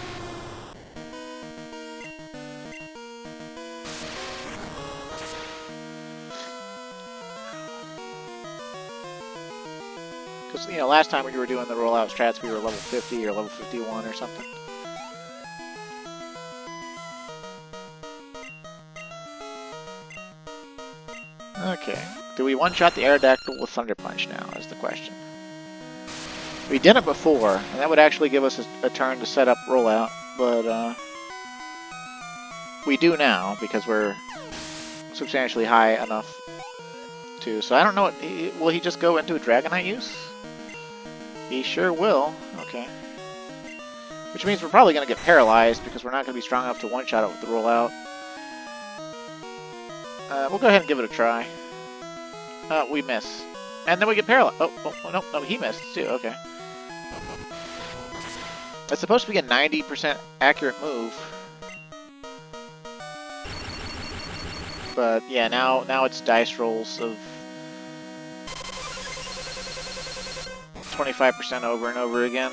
Because, you know, last time we were doing the rollout strats, we were level 50 or level 51 or something. Okay. Do we one-shot the Aerodactyl with Thunder Punch now, is the question. We did it before, and that would actually give us a turn to set up rollout, but, we do now, because we're substantially high enough to. So I don't know what... will he just go into a Dragonite use? He sure will. Okay. Which means we're probably going to get paralyzed, because we're not going to be strong enough to one-shot it with the rollout. We'll go ahead and give it a try. We miss. And then we get paralyzed. No, he missed too, okay. It's supposed to be a 90% accurate move. But yeah, now it's dice rolls of 25% over and over again.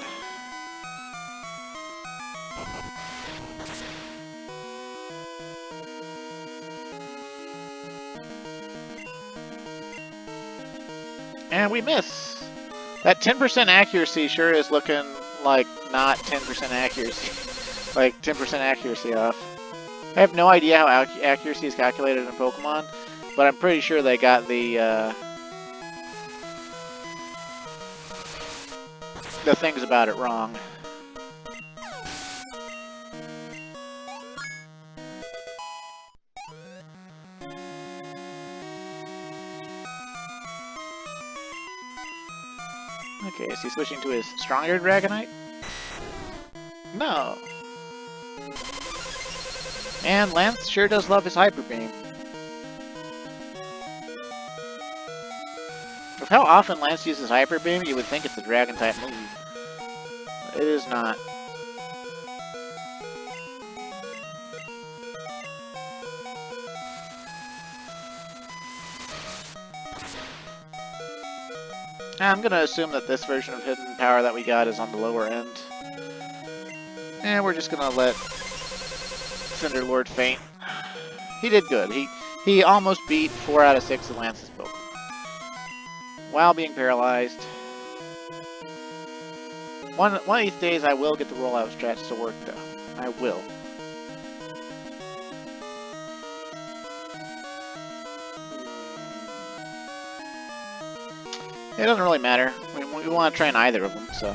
And we miss. That 10% accuracy sure is looking like not 10% accuracy. Like 10% accuracy off. I have no idea how accuracy is calculated in Pokemon, but I'm pretty sure they got the things about it wrong. Okay, is he switching to his stronger Dragonite? No. And Lance sure does love his Hyper Beam. With how often Lance uses Hyper Beam, you would think it's a Dragon-type move. It is not. I'm gonna assume that this version of Hidden Power that we got is on the lower end. And we're just gonna let Cinderlord faint. He did good. He almost beat 4 out of 6 of Lance's Pokemon. While being paralyzed. One of these days I will get the rollout strats to work though. I will. It doesn't really matter. We want to train either of them, so.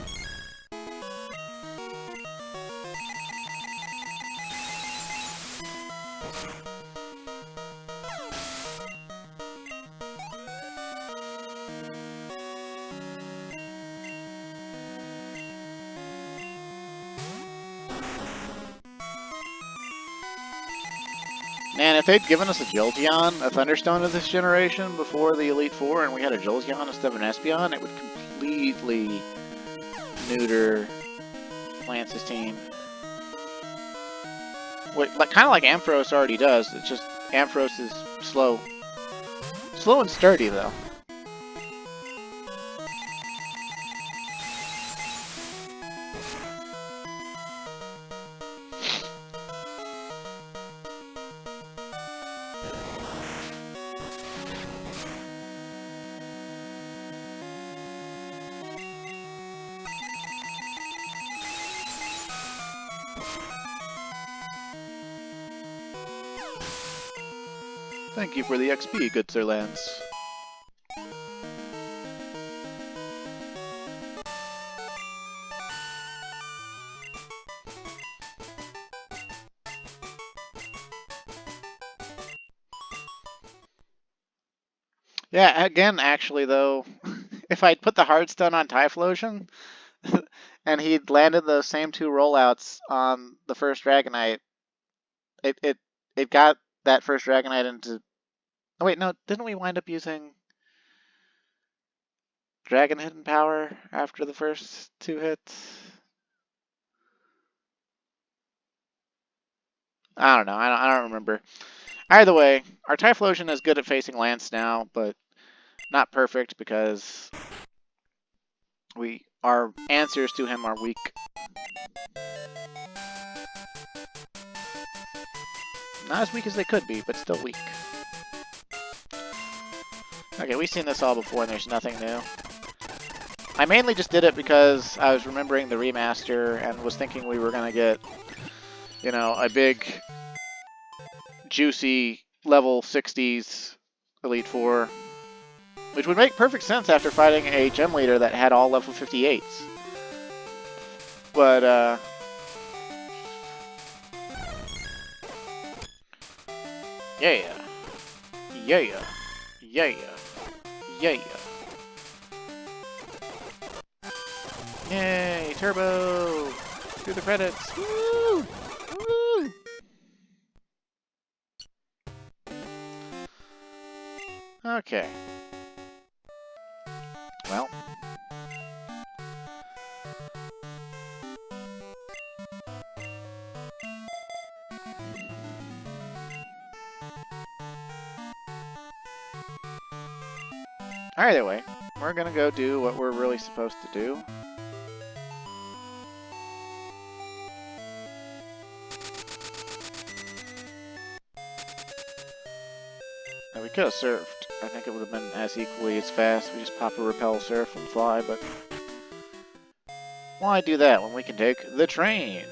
Man, if they'd given us a Jolteon, a Thunderstone of this generation before the Elite Four, and we had a Jolteon instead of an Espeon, it would completely neuter Lance's team. Kind of like Ampharos already does. It's just Ampharos is slow. Slow and sturdy, though. Thank you for the XP, good Sir Lance. Yeah, again, actually, though, if I'd put the Hard Stun on Typhlosion, and he'd landed those same 2 rollouts on the first Dragonite, it got that first Dragonite into... Oh wait, no, didn't we wind up using Dragon Hidden Power after the first 2 hits? I don't know, I don't remember. Either way, our Typhlosion is good at facing Lance now, but not perfect because our answers to him are weak. Not as weak as they could be, but still weak. Okay, we've seen this all before and there's nothing new. I mainly just did it because I was remembering the remaster and was thinking we were gonna get, you know, a big, juicy level 60s Elite Four. Which would make perfect sense after fighting a gym leader that had all level 58s. But, yeah. Yeah. Yeah. Yeah. Yay, Turbo! Through the credits. Woo! Woo! Okay. Well. Either way, we're gonna go do what we're really supposed to do. And we could have surfed. I think it would have been as equally as fast. We just pop a repel surf and fly, but why do that when we can take the train?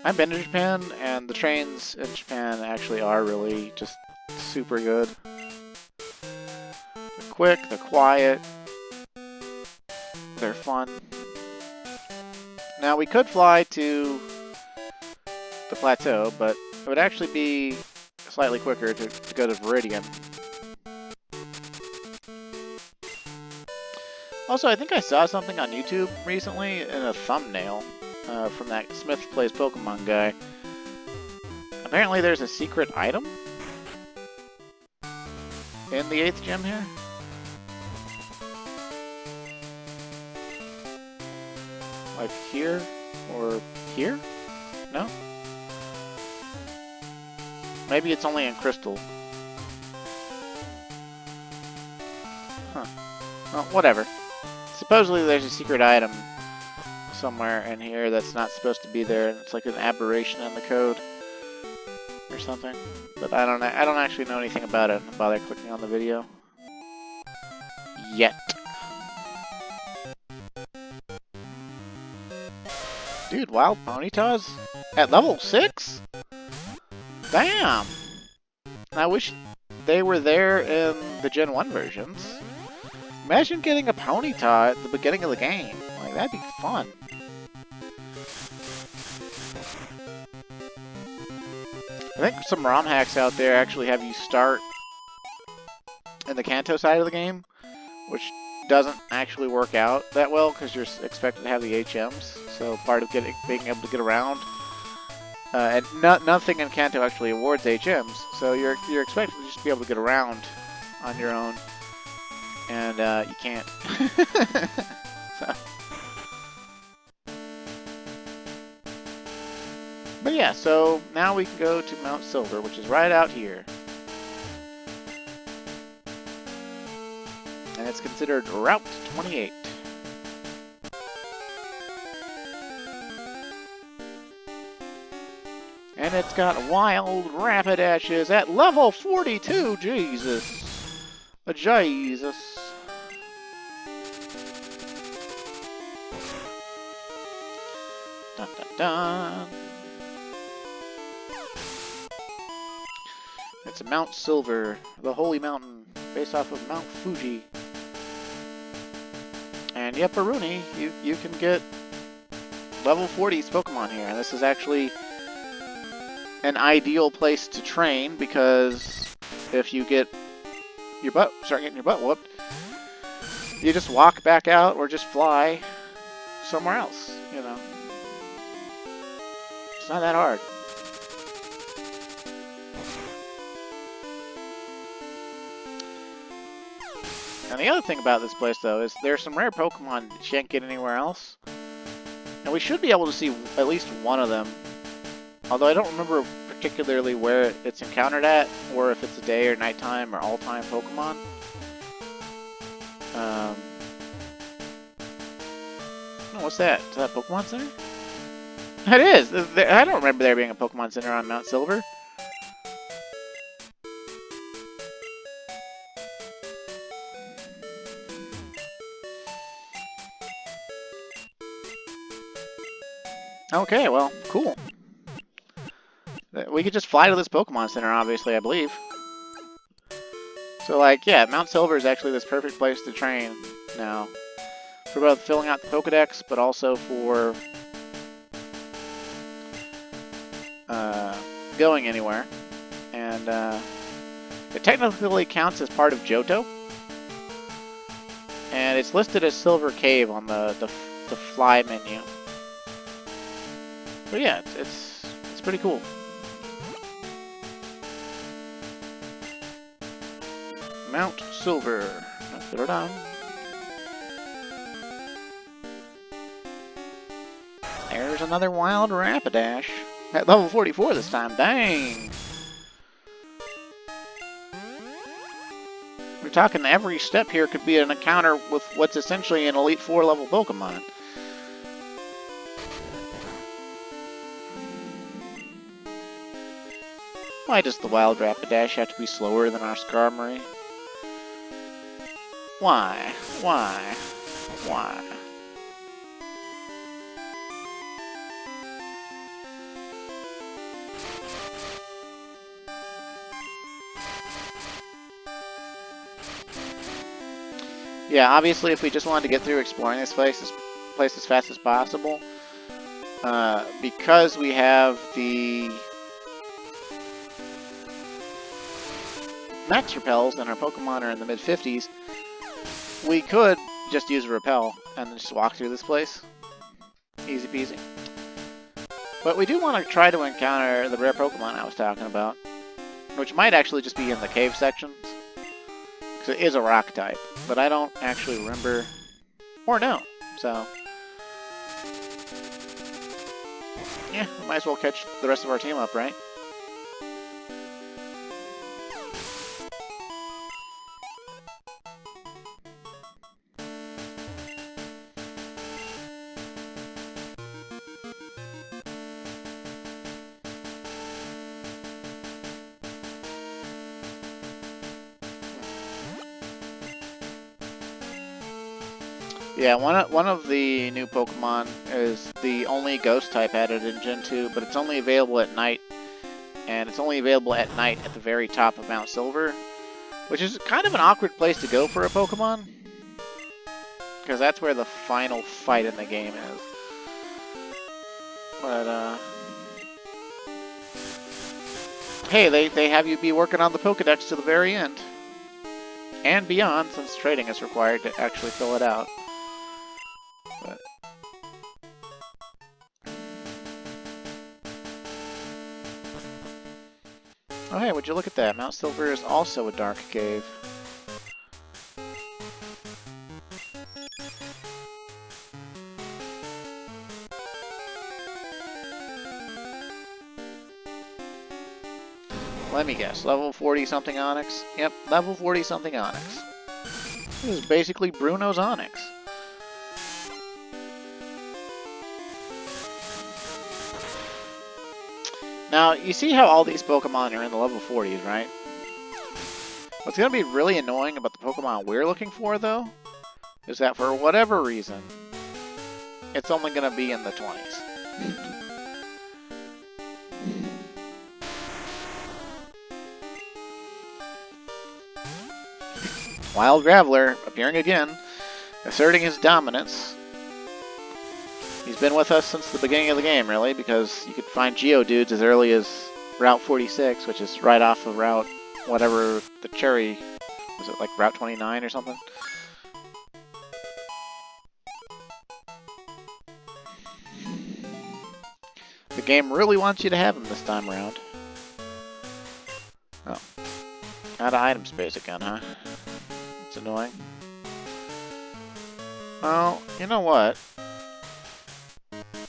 I've been to Japan, and the trains in Japan actually are really just super good. They're quick, they're quiet, they're fun. Now, we could fly to the plateau, but it would actually be slightly quicker to go to Viridian. Also, I think I saw something on YouTube recently in a thumbnail from that Smith Plays Pokemon guy. Apparently there's a secret item in the 8th gym here. Like here or here? No? Maybe it's only in Crystal. Huh. Well, whatever. Supposedly there's a secret item somewhere in here that's not supposed to be there, and it's like an aberration in the code or something. But I don't actually know anything about it and bother clicking on the video yet. Dude, wild Ponytas at level 6? Damn! I wish they were there in the Gen 1 versions. Imagine getting a Ponyta at the beginning of the game. Like, that'd be fun. I think some ROM hacks out there actually have you start in the Kanto side of the game, which doesn't actually work out that well because you're expected to have the HMs. So part of being able to get around, and nothing in Kanto actually awards HMs. So you're expected to just be able to get around on your own, and you can't. So. But yeah, so now we can go to Mount Silver, which is right out here. And it's considered Route 28. And it's got wild Rapidashes at level 42, Jesus. Jesus. Dun dun dun. It's Mount Silver, the holy mountain, based off of Mount Fuji. And yep, Aruni, you can get level 40's Pokemon here, and this is actually an ideal place to train because if you start getting your butt whooped, you just walk back out or just fly somewhere else, you know. It's not that hard. And the other thing about this place, though, is there's some rare Pokemon that you can't get anywhere else. And we should be able to see at least one of them. Although I don't remember particularly where it's encountered at, or if it's a day or nighttime or all-time Pokemon. Oh, what's that? Is that a Pokemon Center? It is! I don't remember there being a Pokemon Center on Mount Silver. Okay, well, cool. We could just fly to this Pokemon Center, obviously, I believe. So, like, yeah, Mount Silver is actually this perfect place to train now. For both filling out the Pokedex, but also for going anywhere. And It technically counts as part of Johto, and it's listed as Silver Cave on the fly menu. But yeah, it's pretty cool. Mount Silver. There's another wild Rapidash. At level 44 this time. Dang! We're talking every step here could be an encounter with what's essentially an Elite Four level Pokemon. Why does the wild Rapidash have to be slower than our Skarmory? Why? Why? Why? Yeah, obviously if we just wanted to get through exploring this place as fast as possible, because we have the max repels and our Pokemon are in the mid-50s, we could just use a repel and then just walk through this place. Easy peasy. But we do want to try to encounter the rare Pokemon I was talking about, which might actually just be in the cave sections, because it is a rock type, but I don't actually remember or know, so yeah, we might as well catch the rest of our team up, right? Yeah, one of the new Pokemon is the only Ghost type added in Gen 2, but it's only available at night, and it's only available at night at the very top of Mount Silver, which is kind of an awkward place to go for a Pokemon, because that's where the final fight in the game is. But, hey, they have you be working on the Pokedex to the very end, and beyond, since trading is required to actually fill it out. But oh hey, would you look at that? Mount Silver is also a dark cave. Let me guess, level 40 something Onix? Yep, level 40 something Onix. This is basically Bruno's Onix. Now, you see how all these Pokemon are in the level 40s, right? What's going to be really annoying about the Pokemon we're looking for, though, is that for whatever reason, it's only going to be in the 20s. Wild Graveler, appearing again, asserting his dominance. He's been with us since the beginning of the game, really, because you could find Geodudes as early as Route 46, which is right off of Route whatever the Cherry... was it like Route 29 or something? The game really wants you to have him this time around. Oh. Out of item space again, huh? It's annoying. Well, you know what?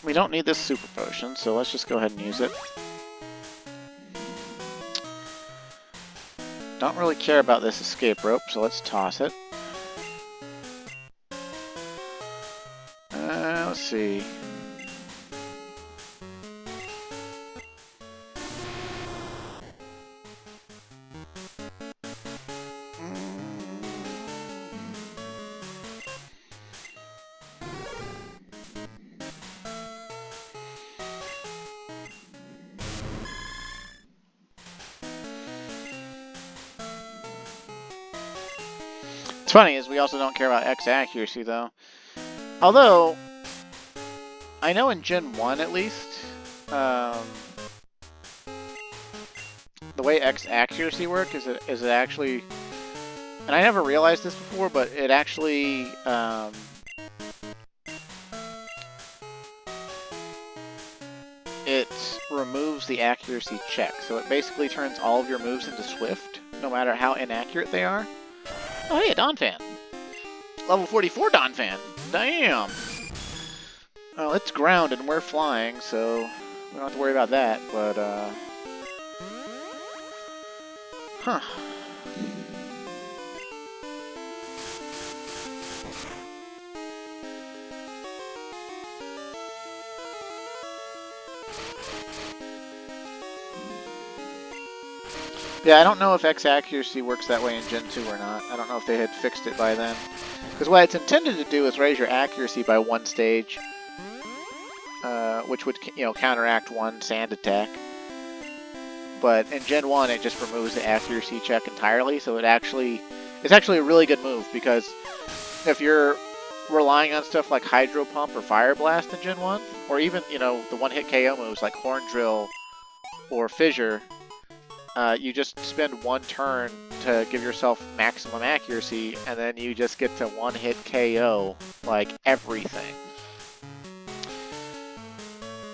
We don't need this super potion, so let's just go ahead and use it. Don't really care about this escape rope, so let's toss it. Let's see. What's funny is we also don't care about X accuracy, though. Although, I know in Gen 1 at least, the the way X accuracy works is it actually, and I never realized this before, but it actually it removes the accuracy check. So it basically turns all of your moves into Swift, no matter how inaccurate they are. Oh hey, a Donphan. Level 44 Donphan. Damn. Well, it's ground and we're flying, so we don't have to worry about that, but huh. Yeah, I don't know if X accuracy works that way in Gen 2 or not. I don't know if they had fixed it by then. Because what it's intended to do is raise your accuracy by one stage, which would, you know, counteract one sand attack. But in Gen 1, it just removes the accuracy check entirely, so it's actually a really good move, because if you're relying on stuff like Hydro Pump or Fire Blast in Gen 1, or even, you know, the one-hit KO moves like Horn Drill or Fissure, you just spend one turn to give yourself maximum accuracy, and then you just get to one-hit KO, like, everything.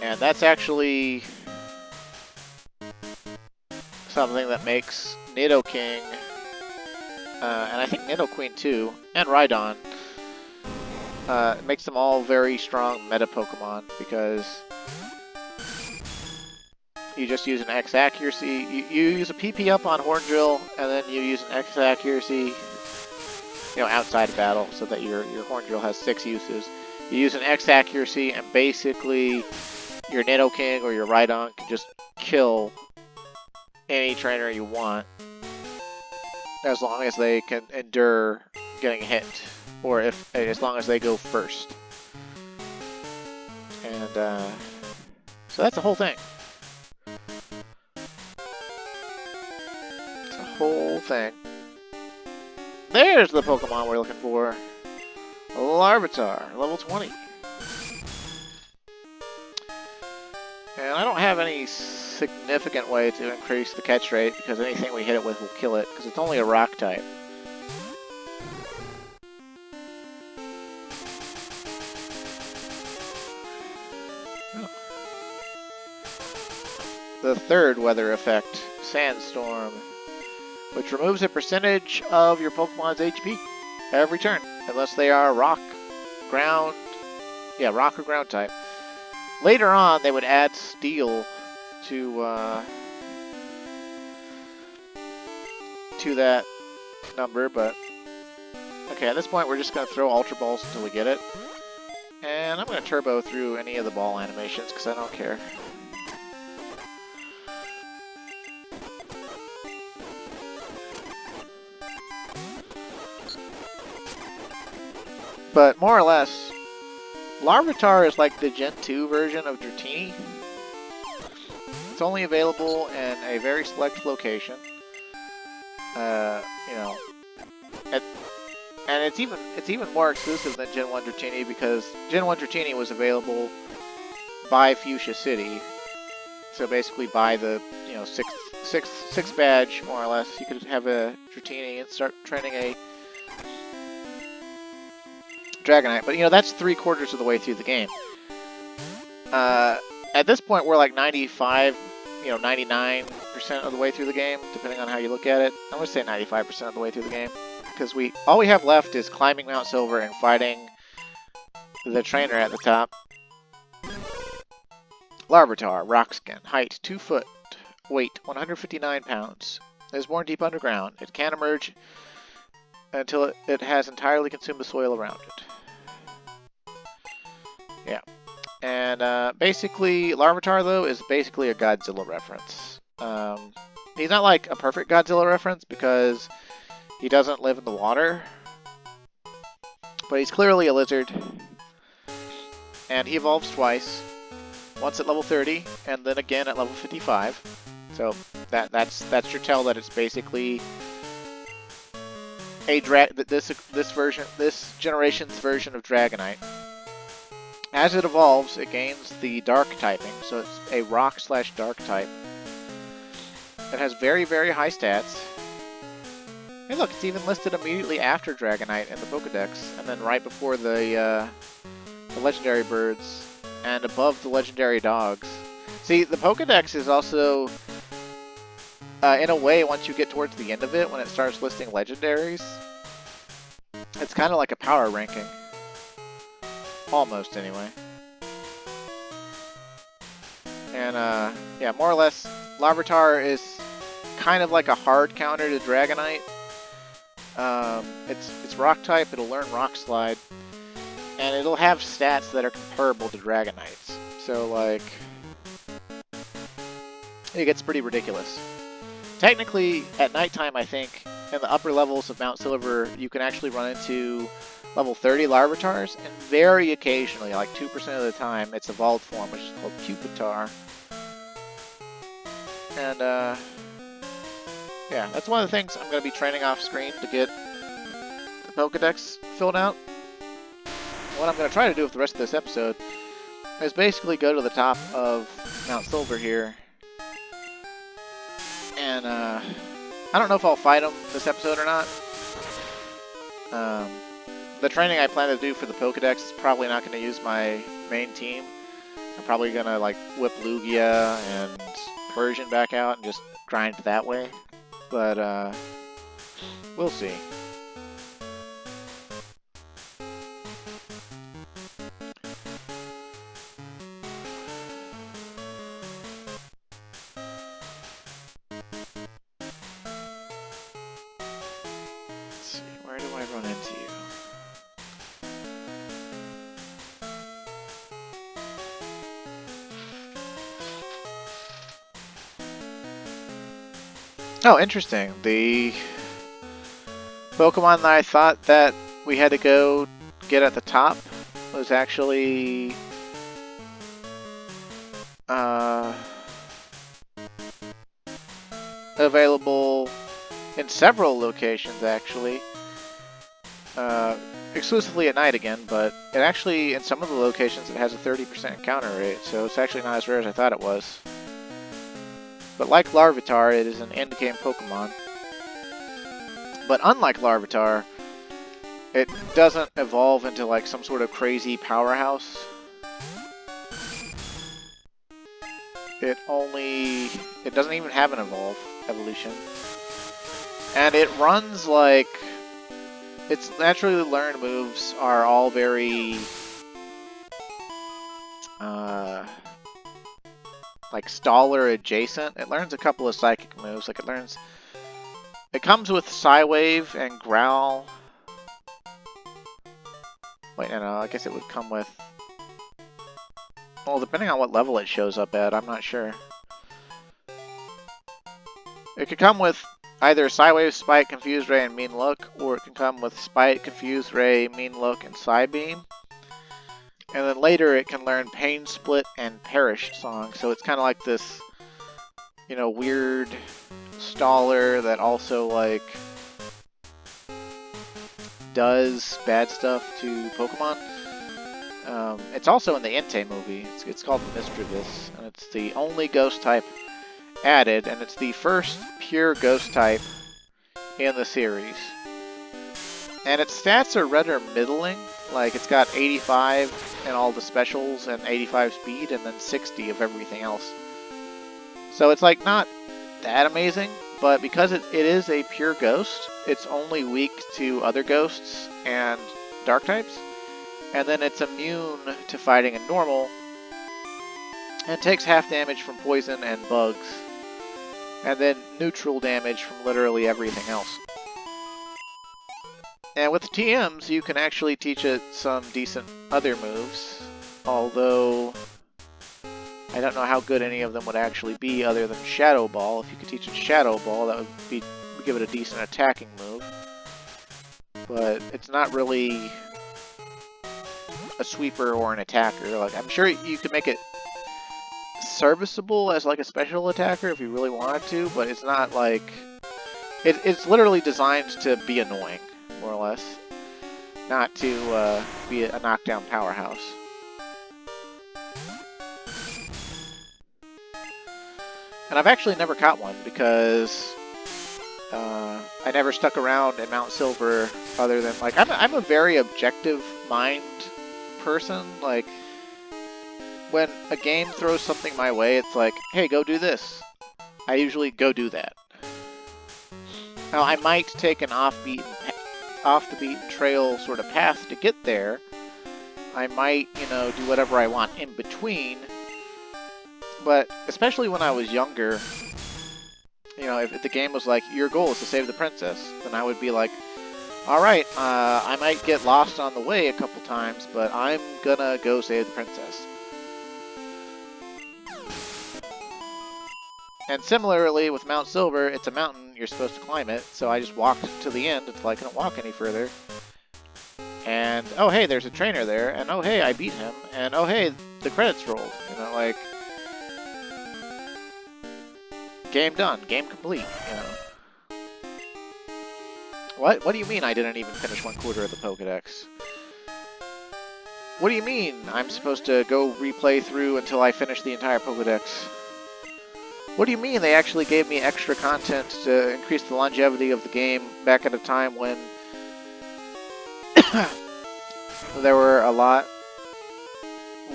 And that's actually something that makes Nidoking, and I think Nidoqueen too, and Rhydon, makes them all very strong meta Pokemon, because you just use an X accuracy, you use a PP up on Horn Drill, and then you use an X accuracy, you know, outside of battle, so that your Horn Drill has 6 uses. You use an X accuracy, and basically your Nidoking or your Rhydon can just kill any trainer you want, as long as they can endure getting hit, or as long as they go first. And so that's the whole thing. It's the whole thing. There's the Pokemon we're looking for. Larvitar, level 20. And I don't have any significant way to increase the catch rate, because anything we hit it with will kill it, because it's only a rock type. Oh. The third weather effect, Sandstorm, which removes a percentage of your Pokemon's HP every turn, unless they are rock, ground, yeah, rock or ground type. Later on, they would add Steel to that number, but okay, at this point we're just going to throw Ultra Balls until we get it. And I'm going to Turbo through any of the ball animations, because I don't care. But more or less, Larvitar is like the Gen 2 version of Dratini. It's only available in a very select location. You know, and it's even more exclusive than Gen 1 Dratini, because Gen 1 Dratini was available by Fuchsia City. So basically, by the, you know, sixth badge, more or less, you could have a Dratini and start training a Dragonite. But you know, that's 3/4 of the way through the game. At this point, we're like 95, you know, 99% of the way through the game, depending on how you look at it. I'm gonna say 95% of the way through the game, because all we have left is climbing Mount Silver and fighting the trainer at the top. Larvitar, rock skin, height 2 foot, weight 159 pounds. It is born deep underground. It can emerge until it has entirely consumed the soil around it. Yeah. And basically, Larvitar, though, is basically a Godzilla reference. He's not like a perfect Godzilla reference, because he doesn't live in the water, but he's clearly a lizard. And he evolves twice. Once at level 30, and then again at level 55. So that's your tell that it's basically a this generation's version of Dragonite. As it evolves, it gains the dark typing, so it's a rock/dark type. It has very, very high stats. Hey look, it's even listed immediately after Dragonite in the Pokedex, and then right before the legendary birds, and above the legendary dogs. See, the Pokedex is also, in a way, once you get towards the end of it, when it starts listing legendaries, it's kind of like a power ranking. Almost, anyway. And, yeah, more or less, Larvitar is kind of like a hard counter to Dragonite. It's rock type, it'll learn Rock Slide, and it'll have stats that are comparable to Dragonite's. So, like, it gets pretty ridiculous. Technically, at nighttime, I think, in the upper levels of Mount Silver, you can actually run into level 30 Larvitars, and very occasionally, like 2% of the time, its evolved form, which is called Pupitar. And, yeah, that's one of the things I'm going to be training off screen to get the Pokedex filled out. What I'm going to try to do with the rest of this episode is basically go to the top of Mount Silver here. And, I don't know if I'll fight him this episode or not. The training I plan to do for the Pokedex is probably not going to use my main team. I'm probably going to, like, whip Lugia and Persian back out and just grind that way. But, we'll see. Let's see, where do I run into you? Oh, interesting. The Pokemon that I thought that we had to go get at the top was actually available in several locations, actually. Exclusively at night again, but it actually, in some of the locations, it has a 30% encounter rate, so it's actually not as rare as I thought it was. But like Larvitar, it is an end-game Pokemon. But unlike Larvitar, it doesn't evolve into like some sort of crazy powerhouse. It doesn't even have an evolution. And it runs like, its naturally learned moves are all very, like Staller adjacent. It learns a couple of psychic moves. Like it comes with Psywave and Growl. Wait, no, I guess it would come with, well, depending on what level it shows up at, I'm not sure. It could come with either Psywave, Spike, Confused Ray, and Mean Look, or it can come with Spike, Confused Ray, Mean Look, and Psybeam. And then later it can learn Pain Split and Perish Song, so it's kind of like this, you know, weird Staller that also, like, does bad stuff to Pokemon. It's also in the Entei movie. It's called Misdreavus, and it's the only ghost type added, and it's the first pure ghost type in the series. And its stats are rather middling. Like, it's got 85 in all the specials and 85 speed, and then 60 of everything else. So it's like not that amazing, but because it is a pure ghost, it's only weak to other ghosts and dark types. And then it's immune to fighting in normal, and takes half damage from poison and bugs, and then neutral damage from literally everything else. And with the TMs, you can actually teach it some decent other moves, although I don't know how good any of them would actually be other than Shadow Ball. If you could teach it Shadow Ball, that would give it a decent attacking move. But it's not really a sweeper or an attacker. Like, I'm sure you could make it serviceable as like a special attacker if you really wanted to, but it's not like... It's literally designed to be annoying, more or less. Not to be a knockdown powerhouse. And I've actually never caught one because I never stuck around in Mount Silver other than, like, I'm a very objective mind person. Like, when a game throws something my way, it's like, hey, go do this. I usually go do that. Now, I might take an off the beaten trail sort of path to get there. I might, you know, do whatever I want in between. But especially when I was younger, you know, if the game was like, your goal is to save the princess, then I would be like, alright, I might get lost on the way a couple times, but I'm gonna go save the princess. And similarly, with Mount Silver, it's a mountain, you're supposed to climb it, so I just walked to the end until I couldn't walk any further. And, oh hey, there's a trainer there, and oh hey, I beat him, and oh hey, the credits rolled. You know, like, game done, game complete, you know. What do you mean I didn't even finish 1/4 of the Pokedex? What do you mean I'm supposed to go replay through until I finish the entire Pokedex? What do you mean they actually gave me extra content to increase the longevity of the game back at a time when there were a lot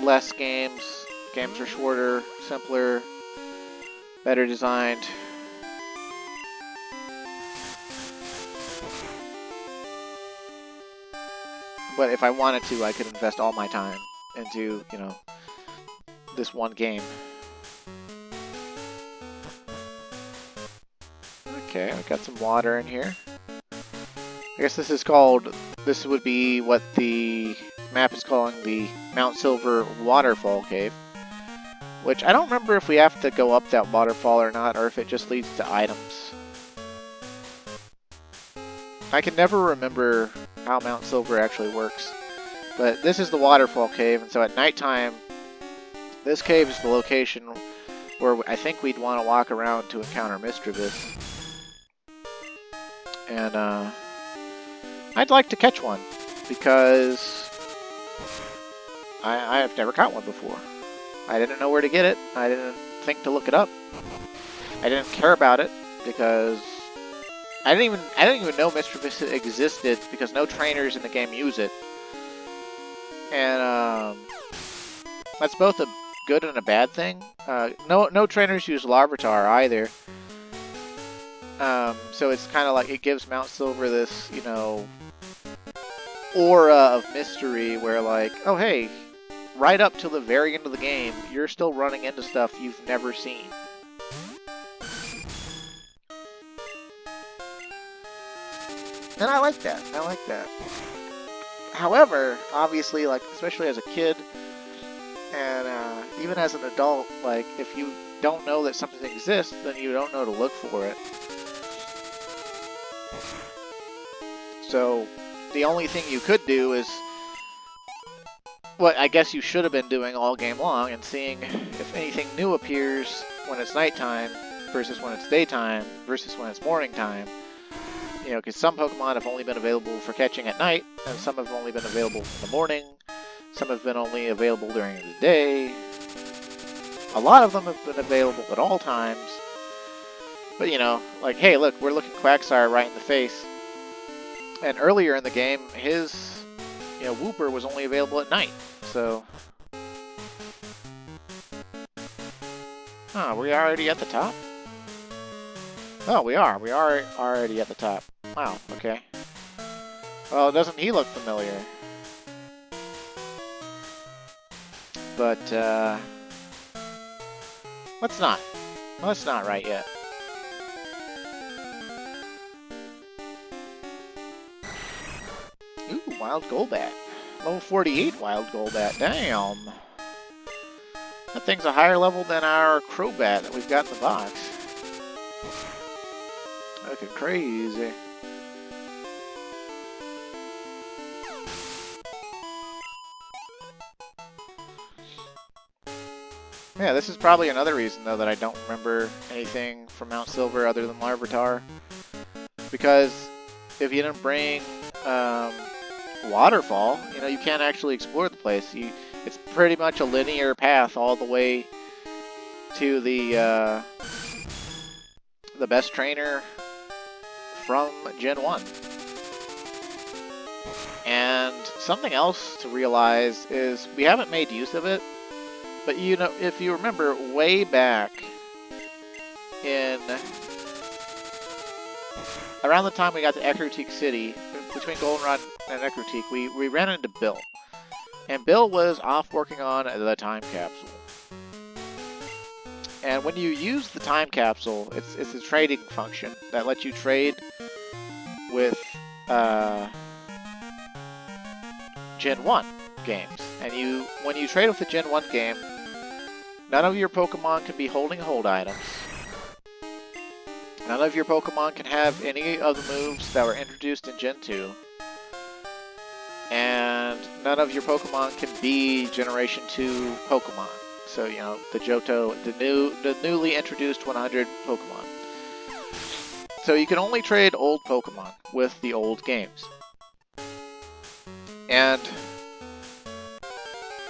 less games? Games were shorter, simpler, better designed. But if I wanted to, I could invest all my time into, you know, this one game. Okay, I've got some water in here. I guess this would be what the map is calling the Mount Silver Waterfall Cave. Which, I don't remember if we have to go up that waterfall or not, or if it just leads to items. I can never remember how Mount Silver actually works. But this is the Waterfall Cave, and so at nighttime, this cave is the location where I think we'd want to walk around to encounter Misdreavus. And, I'd like to catch one, because I have never caught one before. I didn't know where to get it. I didn't think to look it up. I didn't care about it because I didn't even know Misdreavus existed because no trainers in the game use it. And that's both a good and a bad thing. No trainers use Larvitar either. So it's kind of like it gives Mount Silver this, you know, aura of mystery where, like, oh hey, right up till the very end of the game, you're still running into stuff you've never seen. And I like that. I like that. However, obviously, like, especially as a kid, and even as an adult, like, if you don't know that something exists, then you don't know to look for it. So, the only thing you could do is what I guess you should have been doing all game long, and seeing if anything new appears when it's nighttime versus when it's daytime versus when it's morning time. You know, because some Pokemon have only been available for catching at night, and some have only been available in the morning, some have been only available during the day. A lot of them have been available at all times. But, you know, like, hey, look, we're looking Quagsire right in the face. And earlier in the game, his, you know, Wooper was only available at night, so... Huh, we already at the top? Oh, we are. We are already at the top. Wow, okay. Well, doesn't he look familiar? But, let's not. Let's not right yet. Ooh, Wild Golbat. Level 48 Wild Golbat. Damn. That thing's a higher level than our Crobat that we've got in the box. Looking crazy. Yeah, this is probably another reason, though, that I don't remember anything from Mount Silver other than Larvitar. Because if you didn't bring Waterfall, you know, you can't actually explore the place. It's pretty much a linear path all the way to the the best trainer from Gen 1. And something else to realize is we haven't made use of it, but you know, if you remember way back in around the time we got to Ecruteak City, between Goldenrod and Ecruteak, we ran into Bill. And Bill was off working on the time capsule. And when you use the time capsule, it's a trading function that lets you trade with Gen 1 games. And when you trade with the Gen 1 game, none of your Pokemon can be holding hold items. None of your Pokemon can have any of the moves that were introduced in Gen 2. And none of your Pokemon can be Generation 2 Pokemon. So, you know, the Johto, the newly introduced 100 Pokemon. So you can only trade old Pokemon with the old games.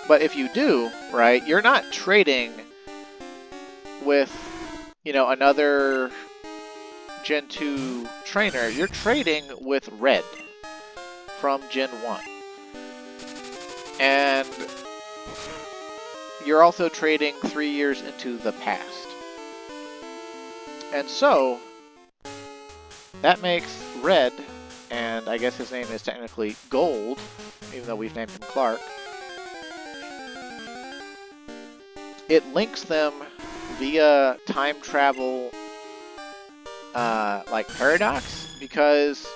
But if you do, right, you're not trading with, you know, another Gen 2 trainer. You're trading with Red from Gen 1. And you're also trading 3 years into the past. And so, that makes Red, and I guess his name is technically Gold, even though we've named him Clark, it links them via time travel, like paradox, because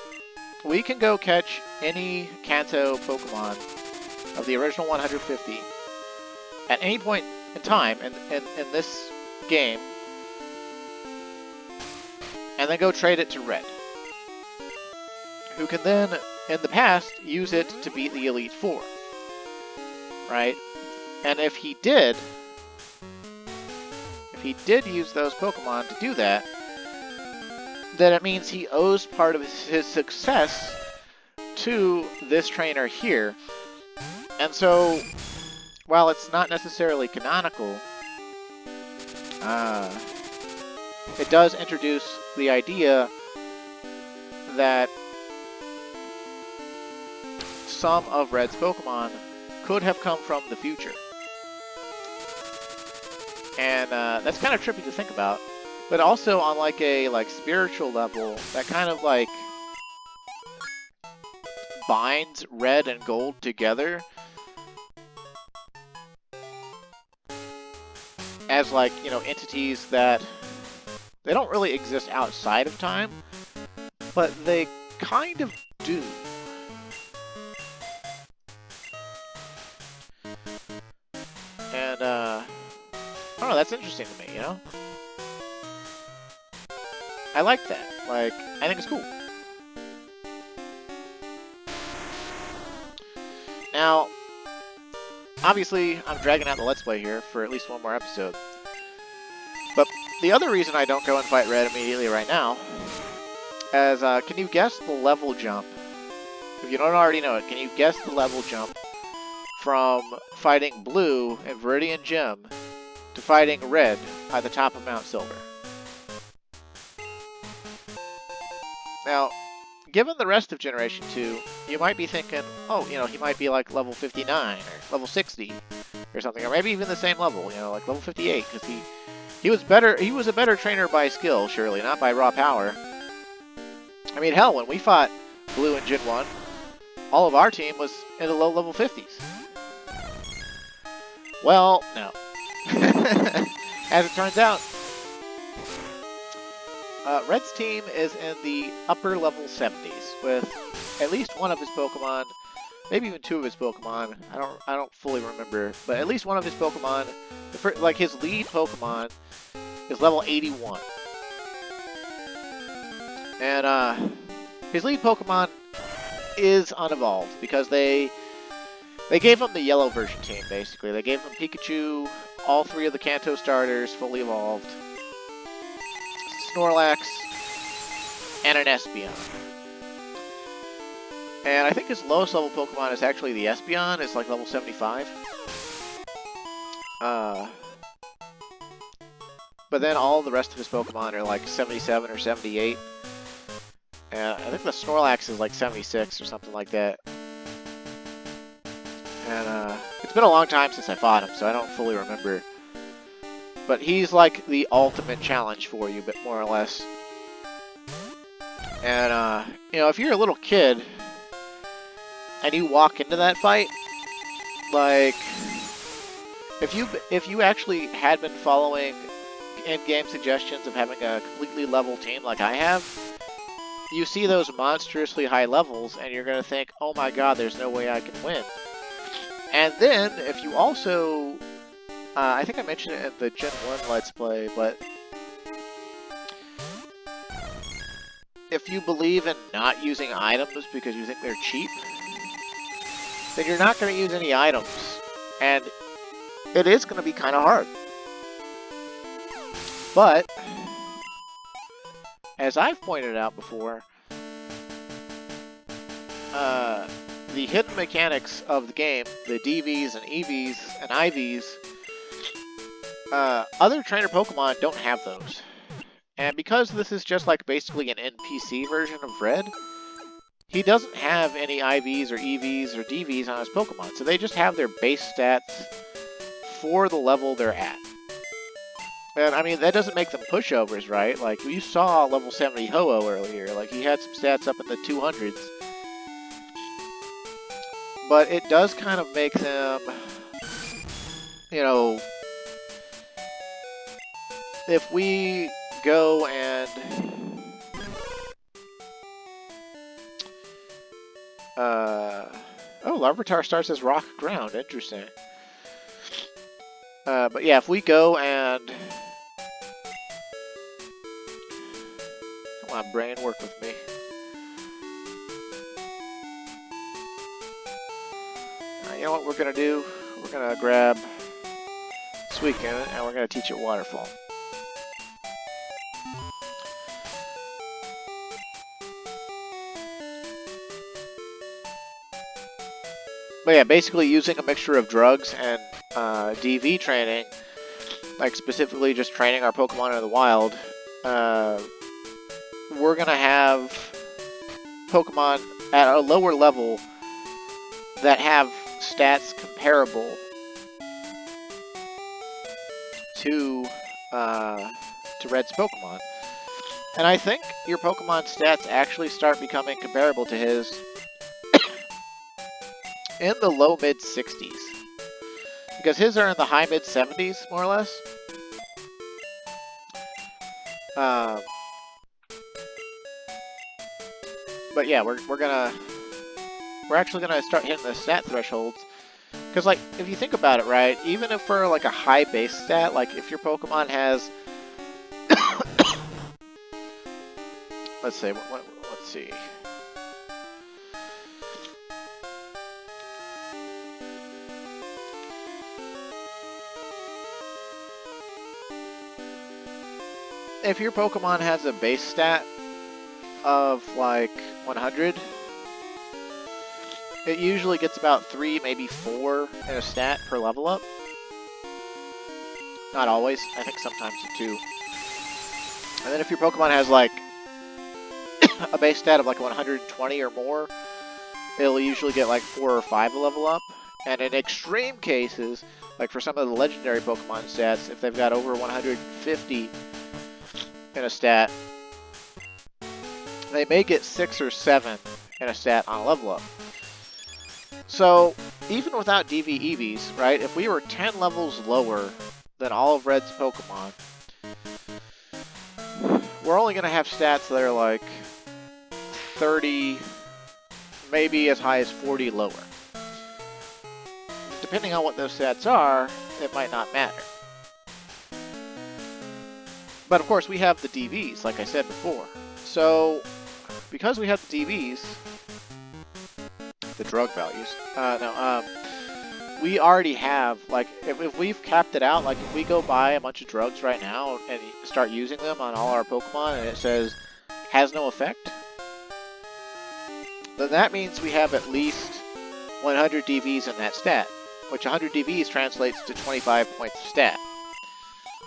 we can go catch any Kanto Pokemon of the original 150 at any point in time in this game, and then go trade it to Red, who can then, in the past, use it to beat the Elite Four, right? And if he did use those Pokemon to do that, then it means he owes part of his success to this trainer here. And so, while it's not necessarily canonical, it does introduce the idea that some of Red's Pokemon could have come from the future. And that's kind of trippy to think about. But also on like a spiritual level, that kind of like binds Red and Gold together as, like, you know, entities that they don't really exist outside of time, but they kind of do. And I don't know, that's interesting to me, you know? I like that. Like, I think it's cool. Now, obviously, I'm dragging out the Let's Play here for at least one more episode. But the other reason I don't go and fight Red immediately right now is, can you guess the level jump? If you don't already know it, can you guess the level jump from fighting Blue in Viridian Gym to fighting Red at the top of Mount Silver? Now, given the rest of Generation 2, you might be thinking, oh, you know, he might be like level 59 or level 60 or something, or maybe even the same level, you know, like level 58, because he was better. He was a better trainer by skill, surely, not by raw power. I mean, hell, when we fought Blue in Gen 1, all of our team was in the low level 50s. Well, no. As it turns out, Red's team is in the upper level 70s with at least one of his Pokemon, maybe even two of his Pokemon. I don't fully remember, but at least one of his Pokemon, like his lead Pokemon, is level 81. And his lead Pokemon is unevolved because they gave him the yellow version team, basically. They gave him Pikachu, all three of the Kanto starters fully evolved, Snorlax, and an Espeon. And I think his lowest level Pokemon is actually the Espeon. It's like level 75. But then all the rest of his Pokemon are like 77 or 78. And I think the Snorlax is like 76 or something like that. And it's been a long time since I fought him, so I don't fully remember. But he's like the ultimate challenge for you, but more or less. And you know, if you're a little kid and you walk into that fight, like if you actually had been following in-game suggestions of having a completely level team like I have, you see those monstrously high levels and you're gonna think, oh my god, there's no way I can win. And then if you also I think I mentioned it in the Gen 1 Let's Play, but if you believe in not using items because you think they're cheap, then you're not going to use any items. And it is going to be kind of hard. But, as I've pointed out before, the hidden mechanics of the game, the DVs and EVs and IVs, other trainer Pokemon don't have those. And because this is just like basically an NPC version of Red, he doesn't have any IVs or EVs or DVs on his Pokemon. So they just have their base stats for the level they're at. And I mean, that doesn't make them pushovers, right? Like, you saw level 70 Ho-Oh earlier. Like, he had some stats up in the 200s. But it does kind of make them, you know, if we go and oh, Larvitar starts as rock ground. Interesting. But yeah, if we go and come on, brain, work with me. You know what we're gonna do? We're gonna grab Suicune and we're gonna teach it Waterfall. But yeah, basically using a mixture of drugs and DV training, like specifically just training our Pokemon in the wild, we're gonna have Pokemon at a lower level that have stats comparable to Red's Pokemon. And I think your Pokemon stats actually start becoming comparable to his in the low mid 60s. Because his are in the high mid 70s, more or less. But yeah, we're actually gonna start hitting the stat thresholds. Because like, if you think about it, right, even if for like a high base stat, like if your Pokemon has let's see, let's see. If your Pokemon has a base stat of like 100, it usually gets about 3, maybe 4 in a stat per level up. Not always, I think sometimes 2. And then if your Pokemon has like a base stat of like 120 or more, it'll usually get like 4 or 5 a level up. And in extreme cases, like for some of the legendary Pokemon stats, if they've got over 150 in a stat, they may get 6 or 7 in a stat on a level up. So, even without DV EVs, right, if we were 10 levels lower than all of Red's Pokemon, we're only going to have stats that are like 30, maybe as high as 40 lower. Depending on what those stats are, it might not matter. But of course, we have the DVs, like I said before. So, because we have the DVs, the drug values, we already have, like, if we've capped it out, like, if we go buy a bunch of drugs right now and start using them on all our Pokemon and it says, has no effect, then that means we have at least 100 DVs in that stat, which 100 DVs translates to 25 points of stat.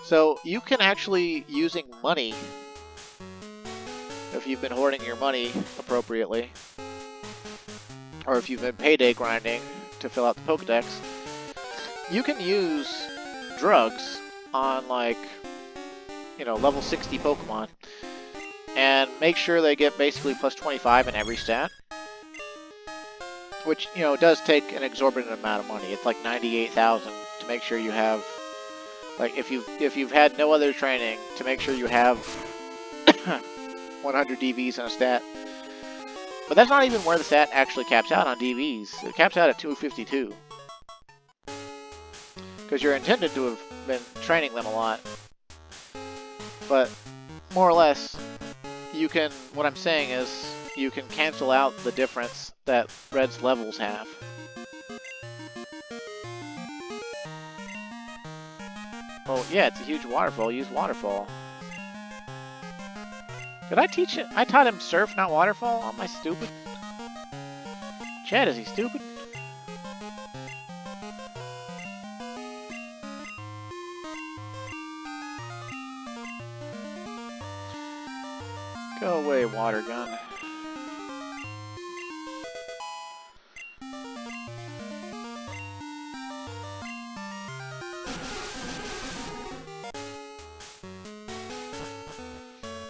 So you can actually, using money, if you've been hoarding your money appropriately, or if you've been payday grinding to fill out the Pokedex, you can use drugs on, like, you know, level 60 Pokemon and make sure they get basically plus 25 in every stat. Which, you know, does take an exorbitant amount of money. It's like 98,000 to make sure you have, like, if you've had no other training, to make sure you have 100 DVs in a stat. But that's not even where the stat actually caps out on DVs. It caps out at 252. Because you're intended to have been training them a lot. But, more or less, you can, what I'm saying is, you can cancel out the difference that Red's levels have. Oh yeah, it's a huge waterfall. Use waterfall. Did I teach it? I taught him surf, not waterfall? Am I stupid? Chad, is he stupid? Go away, water gun.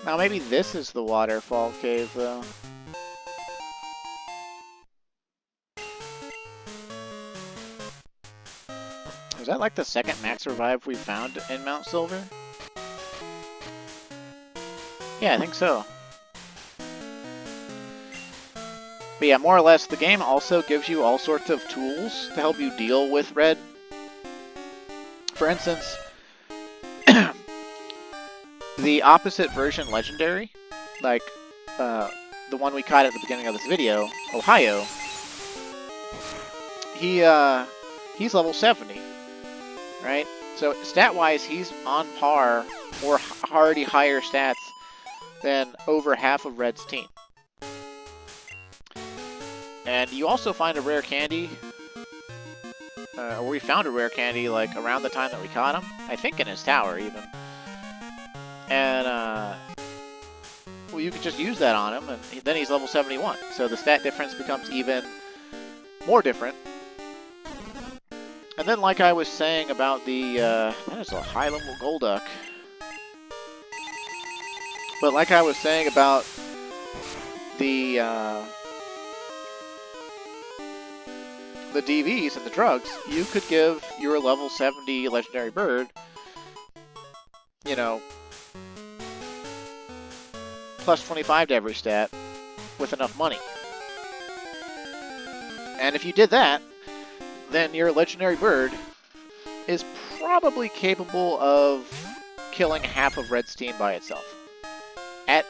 Now maybe this is the waterfall cave, though. Is that like the second max revive we found in Mount Silver? Yeah, I think so. But yeah, more or less, the game also gives you all sorts of tools to help you deal with Red. For instance, the opposite version legendary, like the one we caught at the beginning of this video, Ohio, he's level 70, right? So stat-wise, he's on par or already higher stats than over half of Red's team. And you also find a rare candy, or we found a rare candy like around the time that we caught him. I think in his tower even. And well, you could just use that on him, and then he's level 71. So the stat difference becomes even more different. And then, like I was saying about the that is a high level Golduck. But like I was saying about the DVs and the drugs, you could give your level 70 legendary bird, you know, plus 25 to every stat with enough money. And if you did that, then your legendary bird is probably capable of killing half of Red's team by itself. At,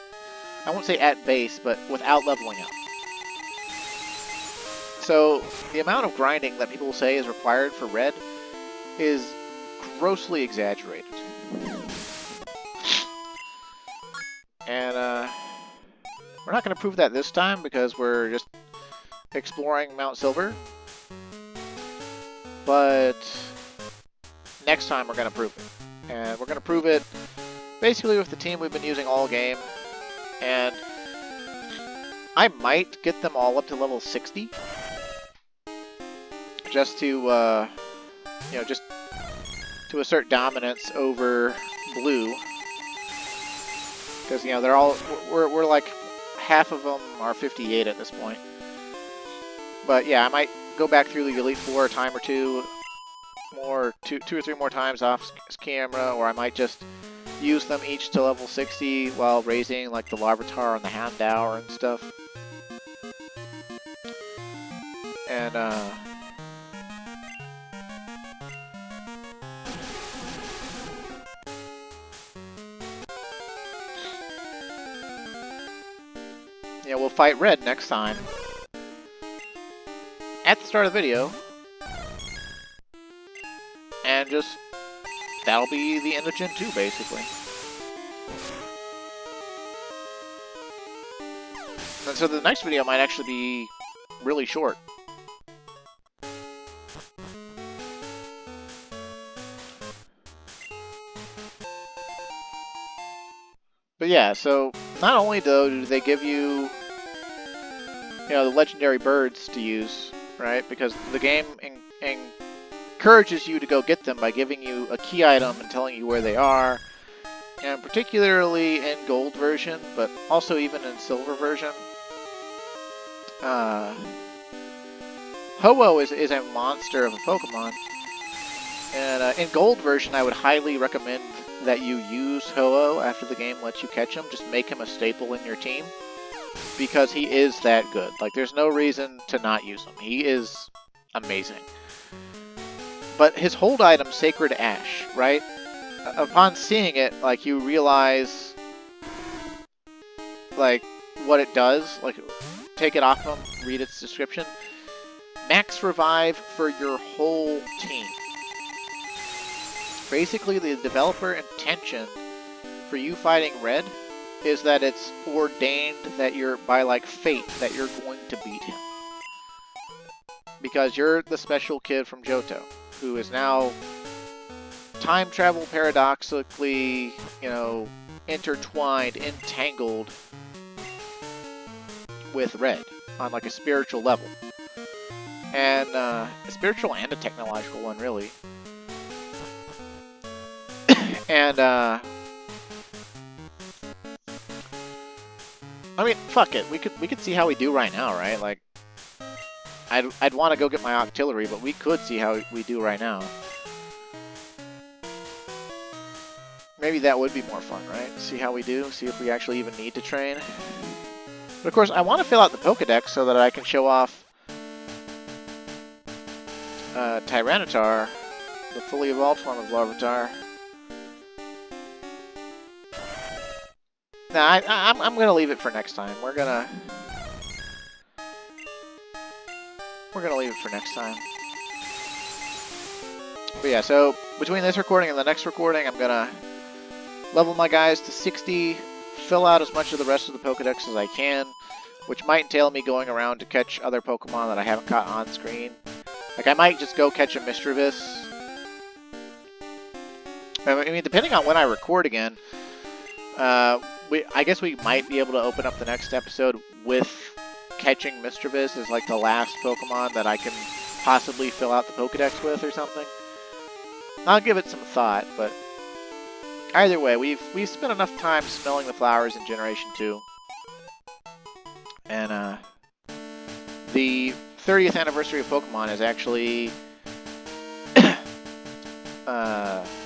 I won't say at base, but without leveling up. So the amount of grinding that people say is required for Red is grossly exaggerated. And we're not going to prove that this time because we're just exploring Mount Silver. But next time we're going to prove it. And we're going to prove it basically with the team we've been using all game. And I might get them all up to level 60. Just to, you know, just to assert dominance over blue. Because, you know, they're all, we're like, half of them are 58 at this point. But yeah, I might go back through the Elite Four a time or two or three more times off camera, or I might just use them each to level 60 while raising like the Larvitar and the Houndour and stuff. And yeah, we'll fight Red next time at the start of the video, and just that'll be the end of Gen 2 basically. And so the next video might actually be really short. But yeah, so not only though do they give you, the legendary birds to use, right? Because the game encourages you to go get them by giving you a key item and telling you where they are. And particularly in gold version, but also even in silver version. Ho-Oh is a monster of a Pokemon. And in gold version, I would highly recommend that you use Ho-Oh after the game lets you catch him. Just make him a staple in your team. Because he is that good. Like, there's no reason to not use him. He is amazing. But his hold item, Sacred Ash, right? Upon seeing it, like, you realize, like, what it does. Like, take it off him, read its description. Max revive for your whole team. Basically, the developer intention for you fighting Red is that it's ordained that you're, by like fate, that you're going to beat him. Because you're the special kid from Johto, who is now time travel paradoxically, intertwined, entangled with Red on like a spiritual level. And a spiritual and a technological one, really. And I mean, fuck it. We could see how we do right now, right? Like, I'd want to go get my Octillery, but we could see how we do right now. Maybe that would be more fun, right? See how we do. See if we actually even need to train. But of course, I want to fill out the Pokedex so that I can show off Tyranitar, the fully evolved form of Larvitar. Nah, I'm gonna leave it for next time. We're gonna leave it for next time. But yeah, so between this recording and the next recording, I'm gonna level my guys to 60, fill out as much of the rest of the Pokedex as I can, which might entail me going around to catch other Pokemon that I haven't caught on screen. Like, I might just go catch a Mischievous. I mean, depending on when I record again, I guess we might be able to open up the next episode with catching Mischievous as like the last Pokemon that I can possibly fill out the Pokedex with or something. I'll give it some thought, but either way, we've spent enough time smelling the flowers in Generation 2. And the 30th anniversary of Pokemon is actually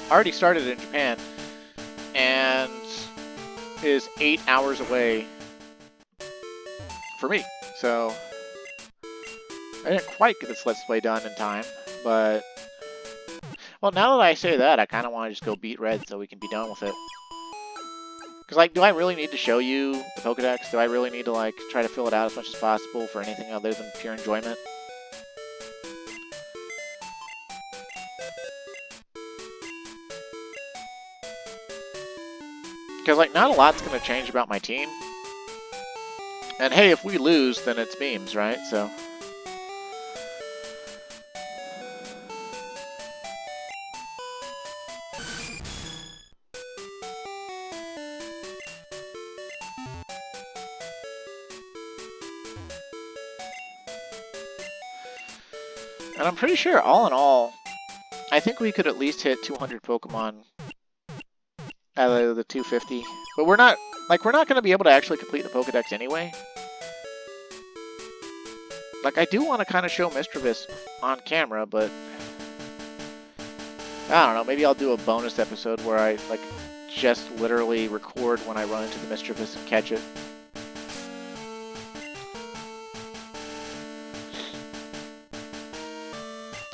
already started in Japan and is 8 hours away for me. So I didn't quite get this Let's Play done in time, but well, now that I say that, I kind of want to just go beat Red so we can be done with it. Because, like, do I really need to show you the Pokedex? Do I really need to, like, try to fill it out as much as possible for anything other than pure enjoyment? Because, like, not a lot's going to change about my team. And, hey, if we lose, then it's memes, right? So and I'm pretty sure, all in all, I think we could at least hit 200 Pokemon out of the 250. But we're not going to be able to actually complete the Pokedex anyway. Like, I do want to kind of show Mischievous on camera, but I don't know, maybe I'll do a bonus episode where I, like, just literally record when I run into the Mischievous and catch it.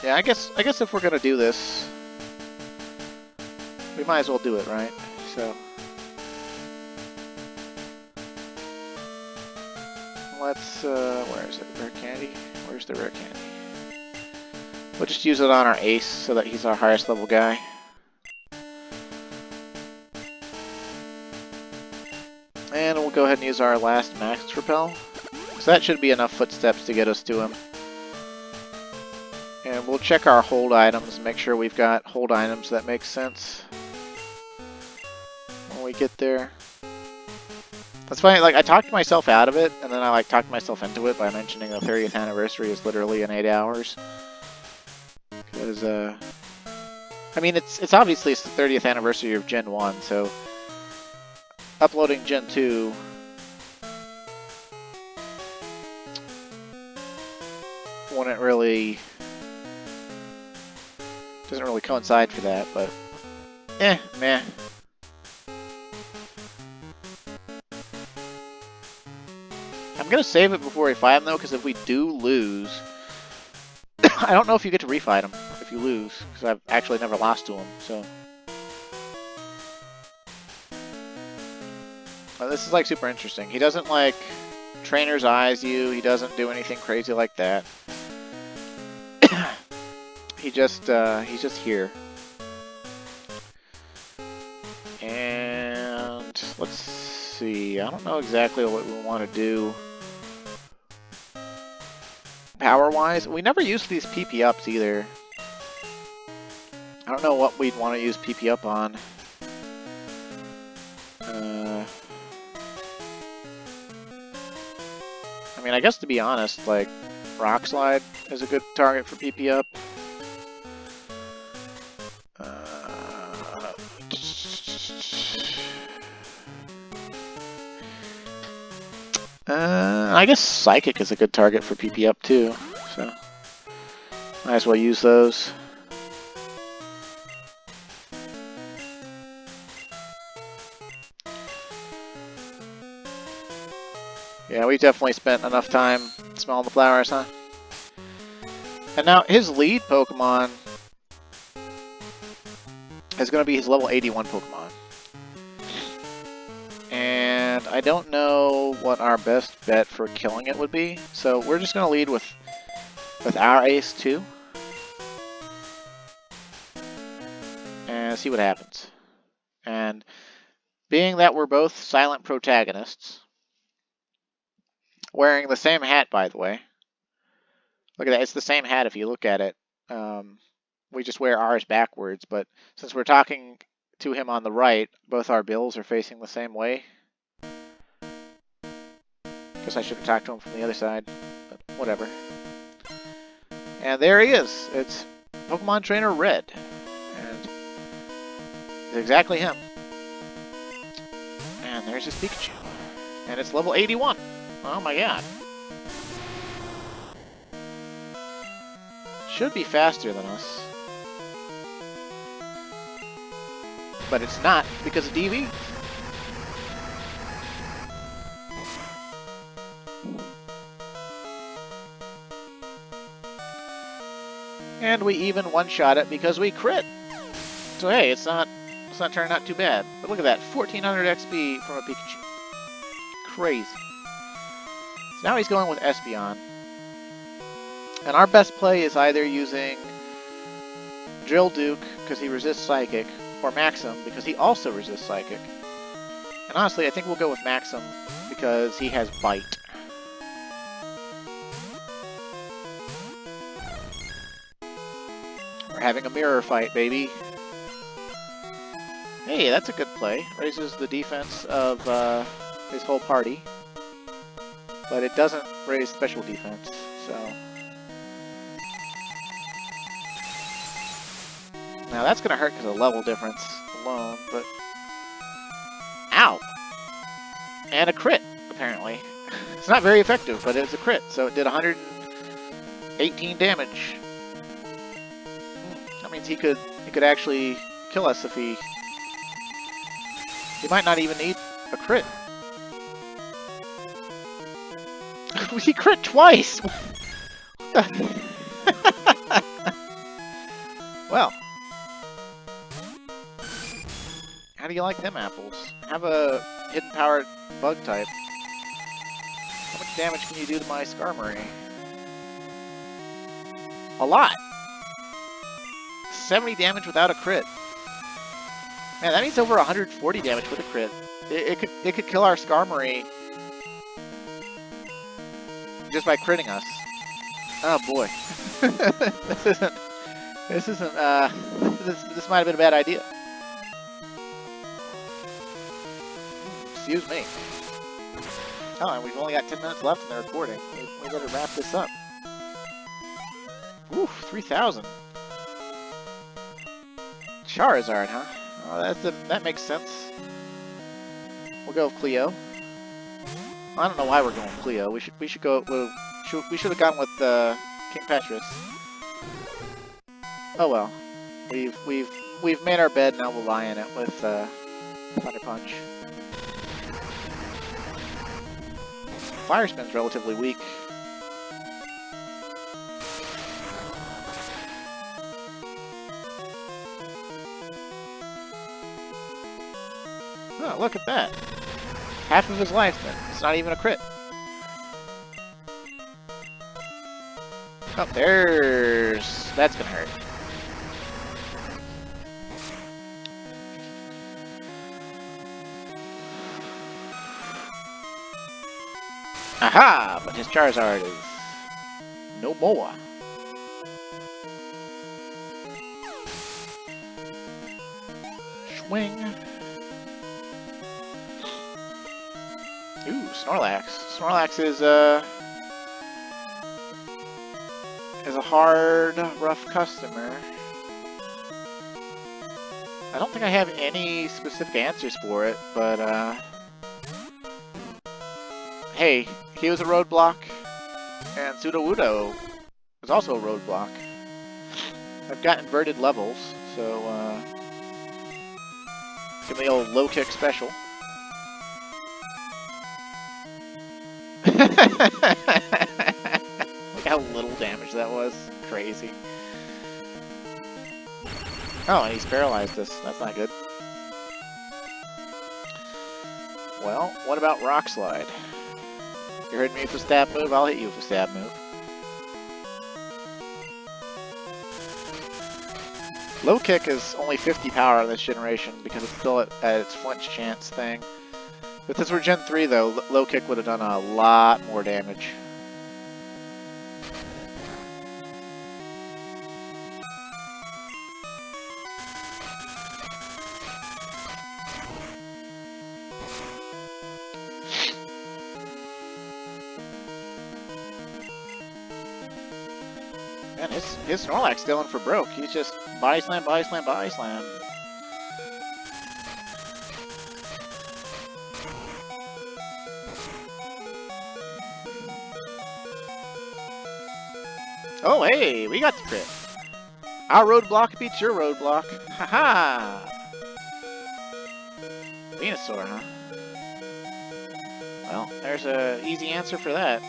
Yeah, I guess if we're gonna do this, we might as well do it, right? So let's where is it? Rare candy? Where's the rare candy? We'll just use it on our ace so that he's our highest level guy. And we'll go ahead and use our last max repel. So that should be enough footsteps to get us to him. And we'll check our hold items, make sure we've got hold items that make sense when we get there. That's funny, like, I talked myself out of it, and then I, like, talked myself into it by mentioning the 30th anniversary is literally in 8 hours. Because, I mean, it's obviously it's the 30th anniversary of Gen 1, so uploading Gen 2 wouldn't really... doesn't really coincide for that, but... meh. I'm gonna save it before we fight him, though, because if we do lose... I don't know if you get to refight him if you lose, because I've actually never lost to him, so... This is, like, super interesting. He doesn't, like, Trainer's Eyes you, he doesn't do anything crazy like that. He's just here. And let's see, I don't know exactly what we want to do power-wise. We never used these PP ups either. I don't know what we'd want to use PP up on. I mean, I guess to be honest, like, Rock Slide is a good target for PP up. I guess Psychic is a good target for PP up too, so might as well use those. Yeah, we definitely spent enough time smelling the flowers, huh? And now his lead Pokemon is going to be his level 81 Pokemon. And I don't know what our best bet for killing it would be, so we're just going to lead with our Ace 2. And see what happens. And being that we're both silent protagonists, wearing the same hat, by the way. Look at that, it's the same hat if you look at it. We just wear ours backwards, but since we're talking to him on the right, both our bills are facing the same way. Guess I should have talked to him from the other side, but whatever. And there he is. It's Pokemon Trainer Red. And it's exactly him. And there's his Pikachu. And it's level 81. Oh my god. Should be faster than us. But it's not because of DV. And we even one-shot it because we crit. So hey, it's not turning out too bad. But look at that, 1400 XP from a Pikachu. Crazy. So now he's going with Espeon. And our best play is either using Drill Duke because he resists Psychic, or Maxim because he also resists Psychic. And honestly, I think we'll go with Maxim because he has Bite. We're having a mirror fight, baby. Hey, that's a good play. Raises the defense of his whole party. But it doesn't raise special defense, so... Now that's going to hurt because of level difference alone, but... Ow! And a crit, apparently. It's not very effective, but it's a crit, so it did 118 damage. That means he could actually kill us if he... He might not even need a crit. He crit twice! Well... How do you like them apples? Have a hidden powered bug type. How much damage can you do to my Skarmory? A lot! 70 damage without a crit. Man, that means over 140 damage with a crit. It could kill our Skarmory just by critting us. Oh boy. This might have been a bad idea. Excuse me. Oh, and we've only got 10 minutes left in the recording. We better wrap this up. Oof, 3,000. Charizard, huh? Oh, that makes sense. We'll go with Cleo. I don't know why we're going with Cleo. We should go. We should have gone with King Petrus. Oh well. We've made our bed. Now we'll lie in it with Thunder Punch. Fire Spin's relatively weak. Oh, look at that. Half of his life then. It's not even a crit. Oh, that's gonna hurt. Aha! But his Charizard is no more. Swing. Ooh, Snorlax. Snorlax is a hard, rough customer. I don't think I have any specific answers for it, but hey, he was a roadblock, and Sudowoodo was also a roadblock. I've got inverted levels, so give me the old low kick special. Look how little damage that was. Crazy. Oh, and he's paralyzed us. That's not good. Well, what about Rock Slide? You heard me with a stab move, I'll hit you with a stab move. Low kick is only 50 power on this generation because it's still at its flinch chance thing. If this were Gen 3 though, low kick would have done a lot more damage. Man, his Snorlax going for broke. He's just body slam, body slam, body slam. Oh, hey, we got the crit. Our roadblock beats your roadblock. Haha! Venusaur, huh? Well, there's an easy answer for that.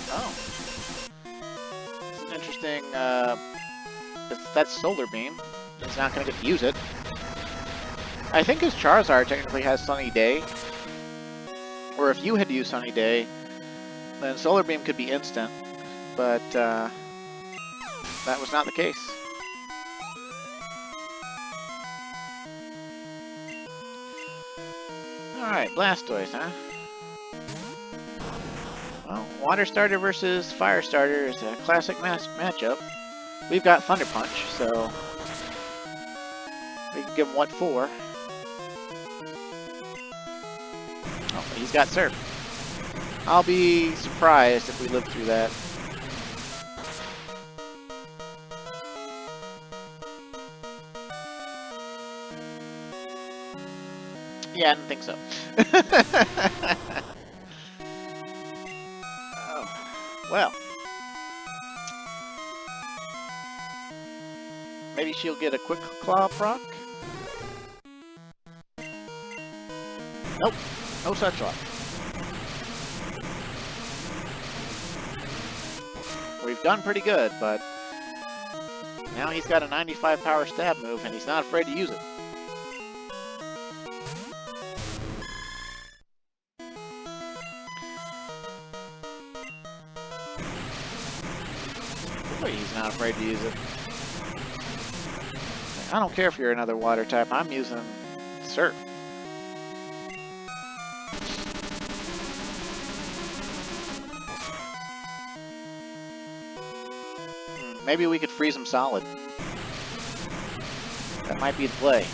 Oh. It's an interesting, that's Solar Beam. He's not going to get to use it. I think his Charizard technically has Sunny Day. Or if you had to use Sunny Day, then Solar Beam could be instant. But, that was not the case. Alright, Blastoise, huh? Well, Water Starter versus Fire Starter is a classic matchup. We've got Thunder Punch, so we can give him what for. Oh, he's got Surf. I'll be surprised if we live through that. Yeah, I didn't think so. Well, maybe she'll get a quick claw proc? Nope, no such luck. We've done pretty good, but now he's got a 95 power stab move and he's not afraid to use it. Boy, he's not afraid to use it. I don't care if you're another water type, I'm using Surf. Maybe we could freeze him solid. That might be the play.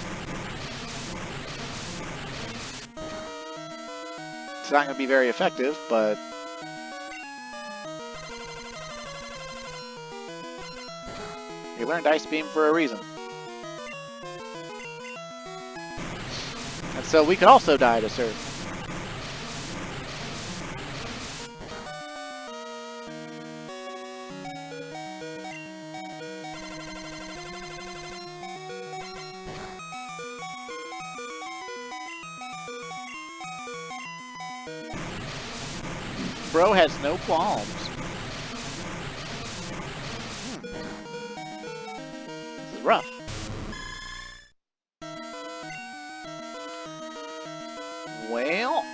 It's not going to be very effective, but... we learned Ice Beam for a reason. And so we could also die to Surf. Bro has no qualms. This is rough. Well...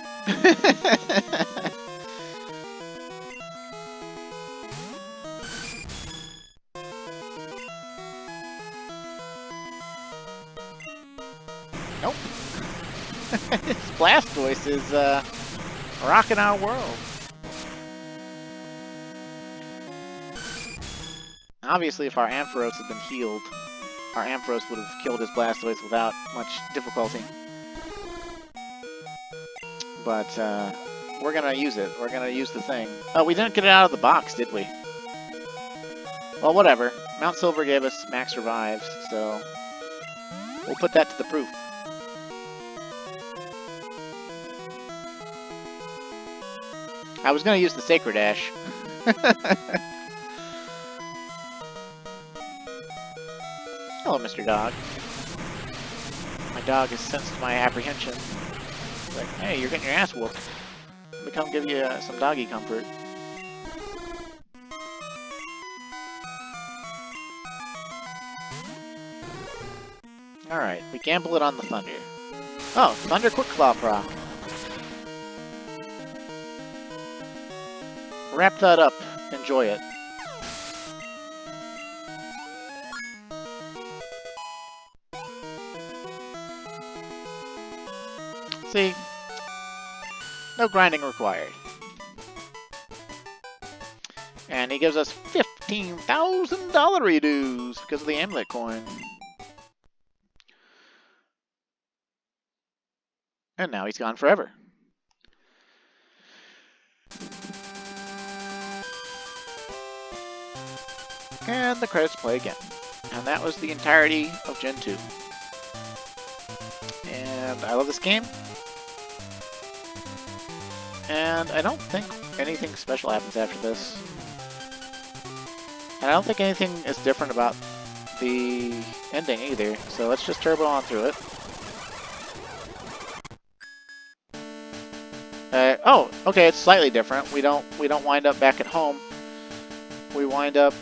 nope. This Blastoise is rocking our world. Obviously, if our Ampharos had been healed, our Ampharos would have killed his Blastoise without much difficulty. But, we're gonna use it. We're gonna use the thing. Oh, we didn't get it out of the box, did we? Well, whatever. Mount Silver gave us max revives, so... we'll put that to the proof. I was gonna use the Sacred Ash. Hello, Mr. Dog. My dog has sensed my apprehension. It's like, hey, you're getting your ass whooped. Let me come give you some doggy comfort. Alright, we gamble it on the Thunder. Oh, Thunder Quick Claw Pro. Wrap that up. Enjoy it. See? No grinding required. And he gives us 15,000 dollary dues because of the amulet coin. And now he's gone forever. And the credits play again. And that was the entirety of Gen 2. And I love this game. And I don't think anything special happens after this. And I don't think anything is different about the ending either. So let's just turbo on through it. Oh, okay, it's slightly different. We don't wind up back at home. We wind up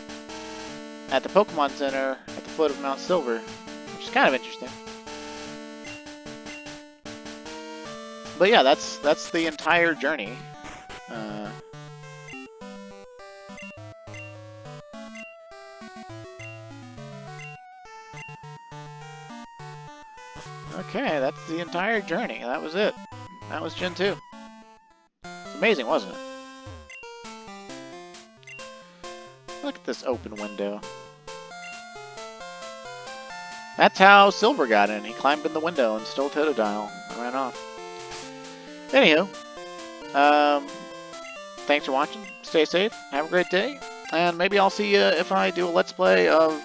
at the Pokemon Center at the foot of Mount Silver, which is kind of interesting. But yeah, that's the entire journey. Okay, that's the entire journey. That was it. That was Gen 2. It's amazing, wasn't it? Look at this open window. That's how Silver got in. He climbed in the window and stole Totodile and ran off. Anywho, thanks for watching. Stay safe. Have a great day. And maybe I'll see you if I do a Let's Play of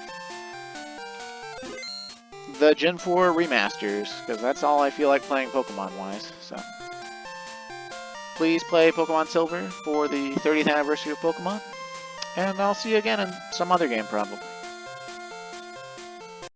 the Gen 4 remasters, because that's all I feel like playing Pokemon-wise. So, please play Pokemon Silver for the 30th anniversary of Pokemon. And I'll see you again in some other game, probably.